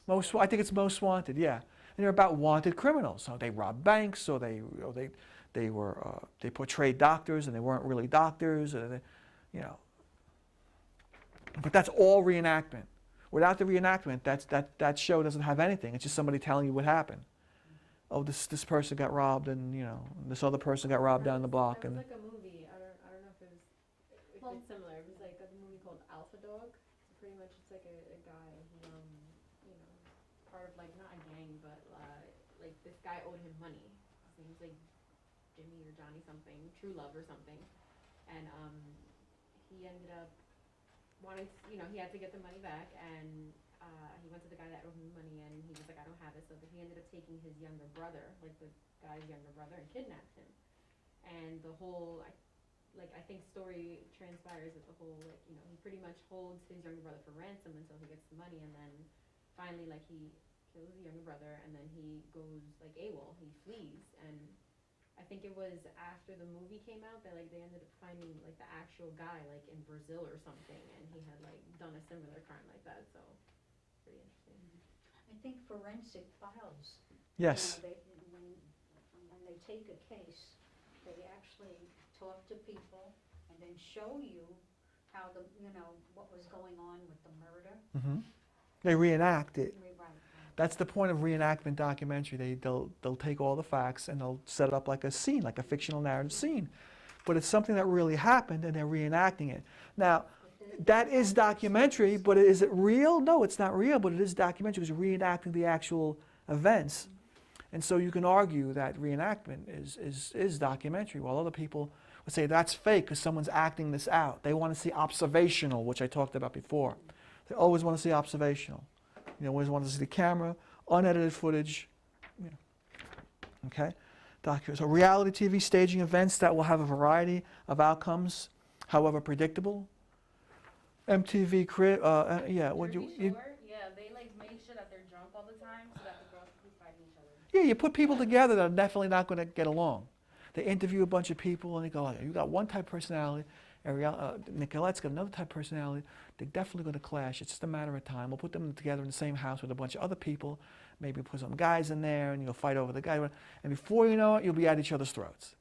I think it's Most Wanted, yeah. And they're about wanted criminals. So they robbed banks, or they portrayed doctors, and they weren't really doctors, But that's all reenactment. Without the reenactment, that show doesn't have anything. It's just somebody telling you what happened. Oh, this person got robbed, and this other person got robbed down the block. There was And like a movie. I don't know if it's similar. It was like a movie called Alpha Dog. It's like a guy, he, you know, part of like, not a gang, but like this guy owed him money. His name's like Jimmy or Johnny something, True Love or something. And he ended up wanted, you know, he had to get the money back, and he went to the guy that owed him money, and he was like, I don't have it. So he ended up taking his younger brother, like the guy's younger brother, and kidnapped him. And the whole, I think story transpires that the whole, like, you know, he pretty much holds his younger brother for ransom until he gets the money, and then finally, like, he kills the younger brother, and then he goes, like, AWOL, he flees, and I think it was after the movie came out that, like, they ended up finding, like, the actual guy, like, in Brazil or something, and he had, like, done a similar crime like that, so, pretty interesting. I think forensic files. Yes. You know, when they take a case, they actually talk to people and then show you how what was going on with the murder. Hmm. They reenact it. Right. That's the point of reenactment documentary. They'll take all the facts and they'll set it up like a scene, like a fictional narrative scene. But it's something that really happened and they're reenacting it. Now, that is documentary, but is it real? No, it's not real, but it is documentary because you're reenacting the actual events. And so you can argue that reenactment is documentary, while other people would say that's fake because someone's acting this out. They want to see observational, which I talked about before. They always want to see observational. You know, always want to see the camera, unedited footage. You know. Okay? So reality TV staging events that will have a variety of outcomes, however predictable. MTV crib, yeah. What Jersey you? Shore, yeah, they like make sure that they're drunk all the time so that the girls keep fighting each other. Yeah, you put people together that are definitely not going to get along. They interview a bunch of people and they go, you got one type of personality, Nicolette's got another type of personality. They're definitely going to clash. It's just a matter of time. We'll put them together in the same house with a bunch of other people. Maybe put some guys in there and you'll fight over the guy. And before you know it, you'll be at each other's throats.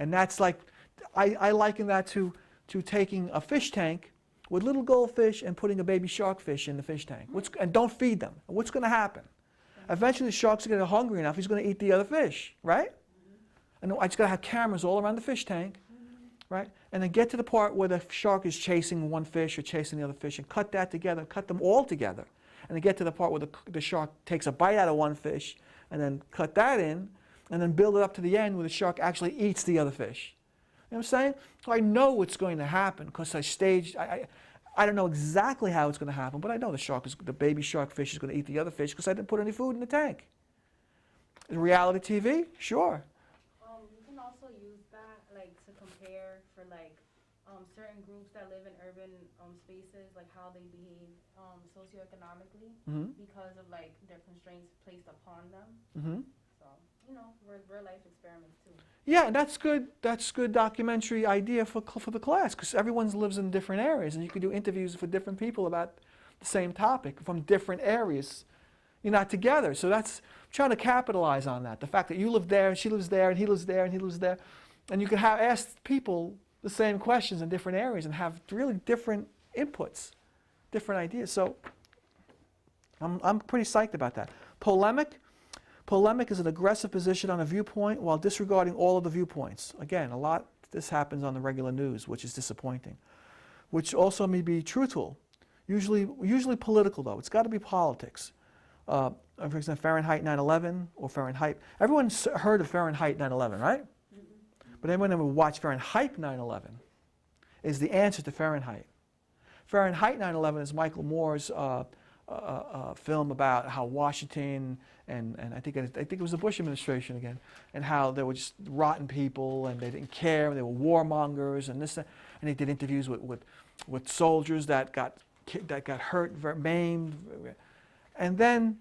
And that's like, I liken that to taking a fish tank with little goldfish and putting a baby shark fish in the fish tank. And don't feed them. What's going to happen? Eventually the shark's going to get hungry enough, he's going to eat the other fish, right? And I just got to have cameras all around the fish tank, right? And then get to the part where the shark is chasing one fish or chasing the other fish and cut that together, cut them all together. And then get to the part where the shark takes a bite out of one fish and then cut that in and then build it up to the end where the shark actually eats the other fish. You know what I'm saying? So I know what's going to happen because I staged, I don't know exactly how it's going to happen, but I know the baby shark fish is going to eat the other fish because I didn't put any food in the tank. Reality TV? Sure. You can also use that like to compare for like certain groups that live in urban spaces, like how they behave socioeconomically because of like their constraints placed upon them. Mm-hmm. So, you know, real life experiments too. Yeah, that's good. That's good documentary idea for the class because everyone lives in different areas, and you could do interviews for different people about the same topic from different areas. You're not together, so that's trying to capitalize on that. The fact that you live there, and she lives there, and he lives there, and he lives there, and you can ask people the same questions in different areas and have really different inputs, different ideas. So I'm pretty psyched about that. Polemic is an aggressive position on a viewpoint while disregarding all of the viewpoints. Again, a lot this happens on the regular news, which is disappointing. Which also may be truthful. Usually political, though. It's got to be politics. For example, Fahrenheit 9/11 or Fahrenheit. Everyone's heard of Fahrenheit 9/11, right? But anyone ever watched Fahrenheit 9/11? Is the answer to Fahrenheit. Fahrenheit 9/11 is Michael Moore's film about how Washington and I think it was the Bush administration again, and how there were just rotten people and they didn't care, and they were warmongers and this, and they did interviews with soldiers that got hurt, maimed, and then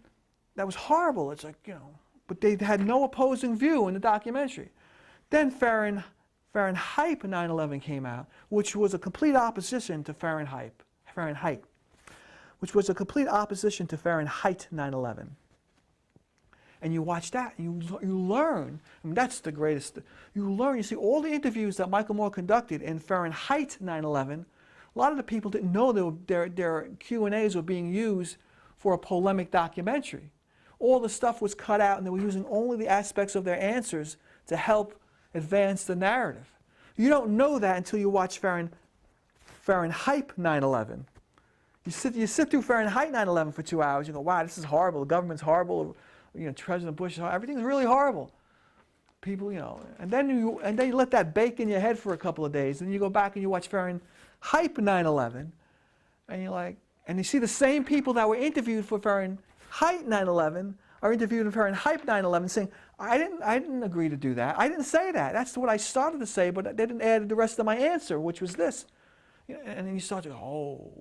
that was horrible. It's like, you know, but they had no opposing view in the documentary. Then Fahrenheit 9/11 came out, which was a complete opposition to Fahrenheit, which was a complete opposition to Fahrenheit 9/11. And you watch that, and you learn. I mean, that's the greatest. You learn. You see all the interviews that Michael Moore conducted in Fahrenheit 9/11. A lot of the people didn't know their Q&As were being used for a polemic documentary. All the stuff was cut out, and they were using only the aspects of their answers to help advance the narrative. You don't know that until you watch Fahrenheit 9/11. You sit through Fahrenheit 9/11 for 2 hours. You go, wow, this is horrible. The government's horrible. You know, President Bush is horrible. Everything's really horrible. People, you know, and then you let that bake in your head for a couple of days, and you go back and you watch Fahrenheit 9/11, and you're like, and you see the same people that were interviewed for Fahrenheit 9/11 are interviewed for Fahrenheit 9/11, saying, I didn't agree to do that. I didn't say that. That's what I started to say, but they didn't add the rest of my answer, which was this. You know, and then you start to go, oh.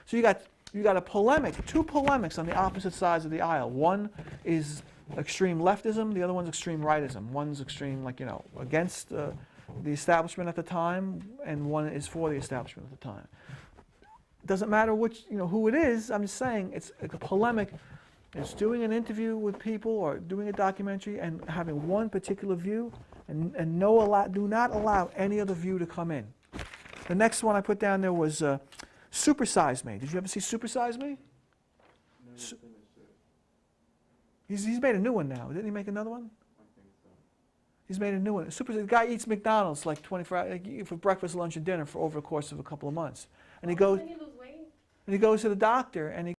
So you got a polemic, two polemics on the opposite sides of the aisle. One is extreme leftism, the other one's extreme rightism. One's extreme, like, you know, against the establishment at the time, and one is for the establishment at the time. Doesn't matter which, you know, who it is. I'm just saying it's a polemic. It's doing an interview with people or doing a documentary and having one particular view, and do not allow any other view to come in. The next one I put down there was Supersize Me. Did you ever see Supersize Me? He's made a new one now. Didn't he make another one? He's made a new one. The guy eats McDonald's like 24 hours, like, for breakfast, lunch, and dinner for over the course of a couple of months. And he goes to the doctor and he